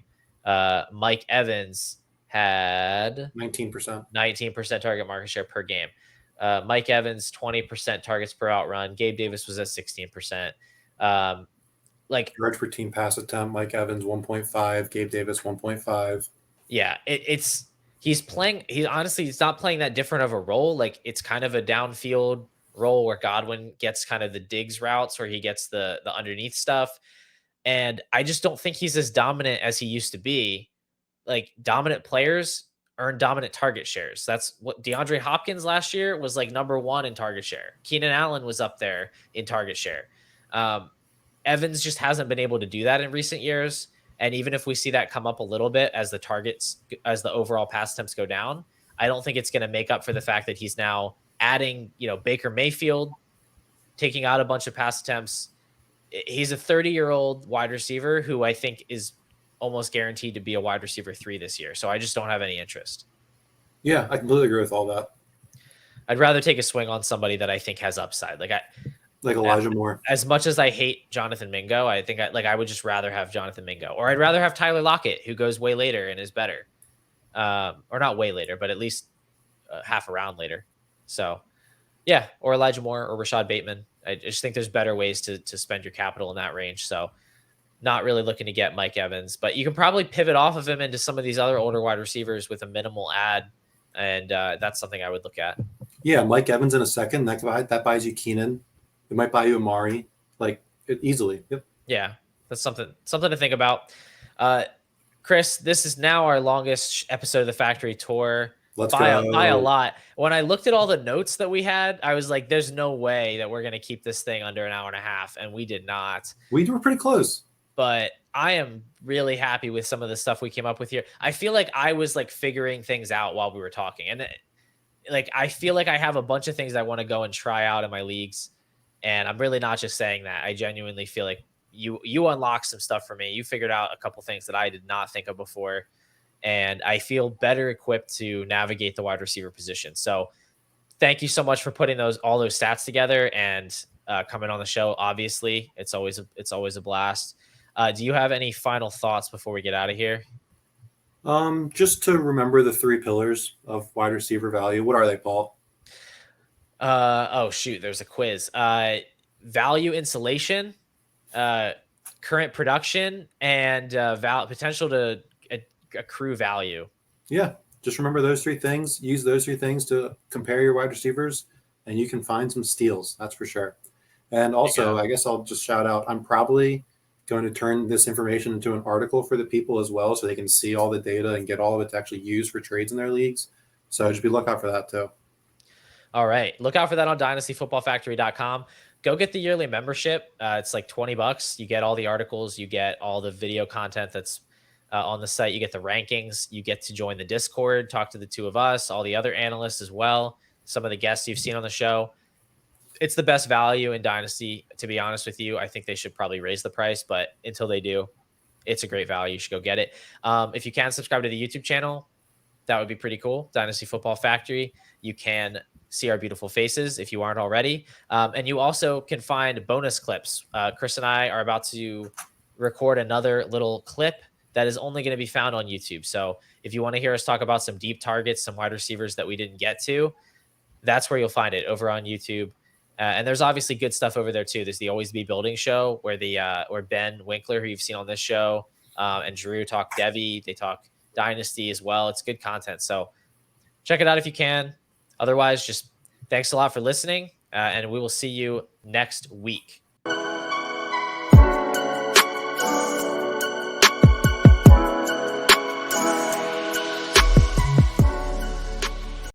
Mike Evans had 19% target market share per game. Mike Evans, 20% targets per out run. Gabe Davis was at 16%. Like yards per team pass attempt, Mike Evans 1.5, Gabe Davis 1.5. Yeah, he's not playing that different of a role. Like it's kind of a downfield role where Godwin gets kind of the digs routes where he gets the underneath stuff. And I just don't think he's as dominant as he used to be. Like dominant players earn dominant target shares. That's what DeAndre Hopkins last year was like number 1 in target share. Keenan Allen was up there in target share. Evans just hasn't been able to do that in recent years. And even if we see that come up a little bit as the overall pass attempts go down, I don't think it's going to make up for the fact that he's now adding, Baker Mayfield, taking out a bunch of pass attempts. He's a 30-year-old wide receiver who I think is almost guaranteed to be a wide receiver 3 this year. So I just don't have any interest. Yeah, I completely agree with all that. I'd rather take a swing on somebody that I think has upside. Like Elijah Moore. As much as I hate Jonathan Mingo, I think I would just rather have Jonathan Mingo, or I'd rather have Tyler Lockett, who goes way later and is better, or not way later, but at least half a round later. So, yeah, or Elijah Moore or Rashad Bateman. I just think there's better ways to spend your capital in that range. So, not really looking to get Mike Evans, but you can probably pivot off of him into some of these other older wide receivers with a minimal ad, and that's something I would look at. Yeah, Mike Evans in a second. That buys you Keenan. It might buy you Amari, easily. Yep. Yeah, that's something to think about. Chris, this is now our longest episode of the factory tour. Let's by go. By a lot. When I looked at all the notes that we had, I was like, there's no way that we're going to keep this thing under an hour and a half, and we did not. We were pretty close. But I am really happy with some of the stuff we came up with here. I feel like I was figuring things out while we were talking. And I feel like I have a bunch of things I want to go and try out in my leagues. And I'm really not just saying that. I genuinely feel like, you unlocked some stuff for me. You figured out a couple things that I did not think of before, and I feel better equipped to navigate the wide receiver position. So thank you so much for putting all those stats together and coming on the show. Obviously, it's always a blast. Do you have any final thoughts before we get out of here? Just to remember the 3 pillars of wide receiver value. What are they, Paul? Oh shoot, there's a quiz. Value insulation, current production, and potential to accrue value. Yeah, just remember those 3 things. Use those 3 things to compare your wide receivers, and you can find some steals. That's for sure. And also, I guess I'll just shout out, I'm probably going to turn this information into an article for the people as well, so they can see all the data and get all of it to actually use for trades in their leagues. So just be lookout for that too. All right. Look out for that on dynastyfootballfactory.com. Go get the yearly membership. It's like $20. You get all the articles. You get all the video content that's on the site. You get the rankings. You get to join the Discord, talk to the 2 of us, all the other analysts as well, some of the guests you've seen on the show. It's the best value in Dynasty, to be honest with you. I think they should probably raise the price, but until they do, it's a great value. You should go get it. If you can subscribe to the YouTube channel, that would be pretty cool. Dynasty Football Factory. You can see our beautiful faces if you aren't already. And you also can find bonus clips. Chris and I are about to record another little clip that is only going to be found on YouTube. So if you want to hear us talk about some deep targets, some wide receivers that we didn't get to, that's where you'll find it, over on YouTube. And there's obviously good stuff over there too. There's the Always Be Building show where where Ben Winkler, who you've seen on this show, and Drew talk Devi. They talk Dynasty as well. It's good content. So check it out if you can. Otherwise, just thanks a lot for listening. And we will see you next week.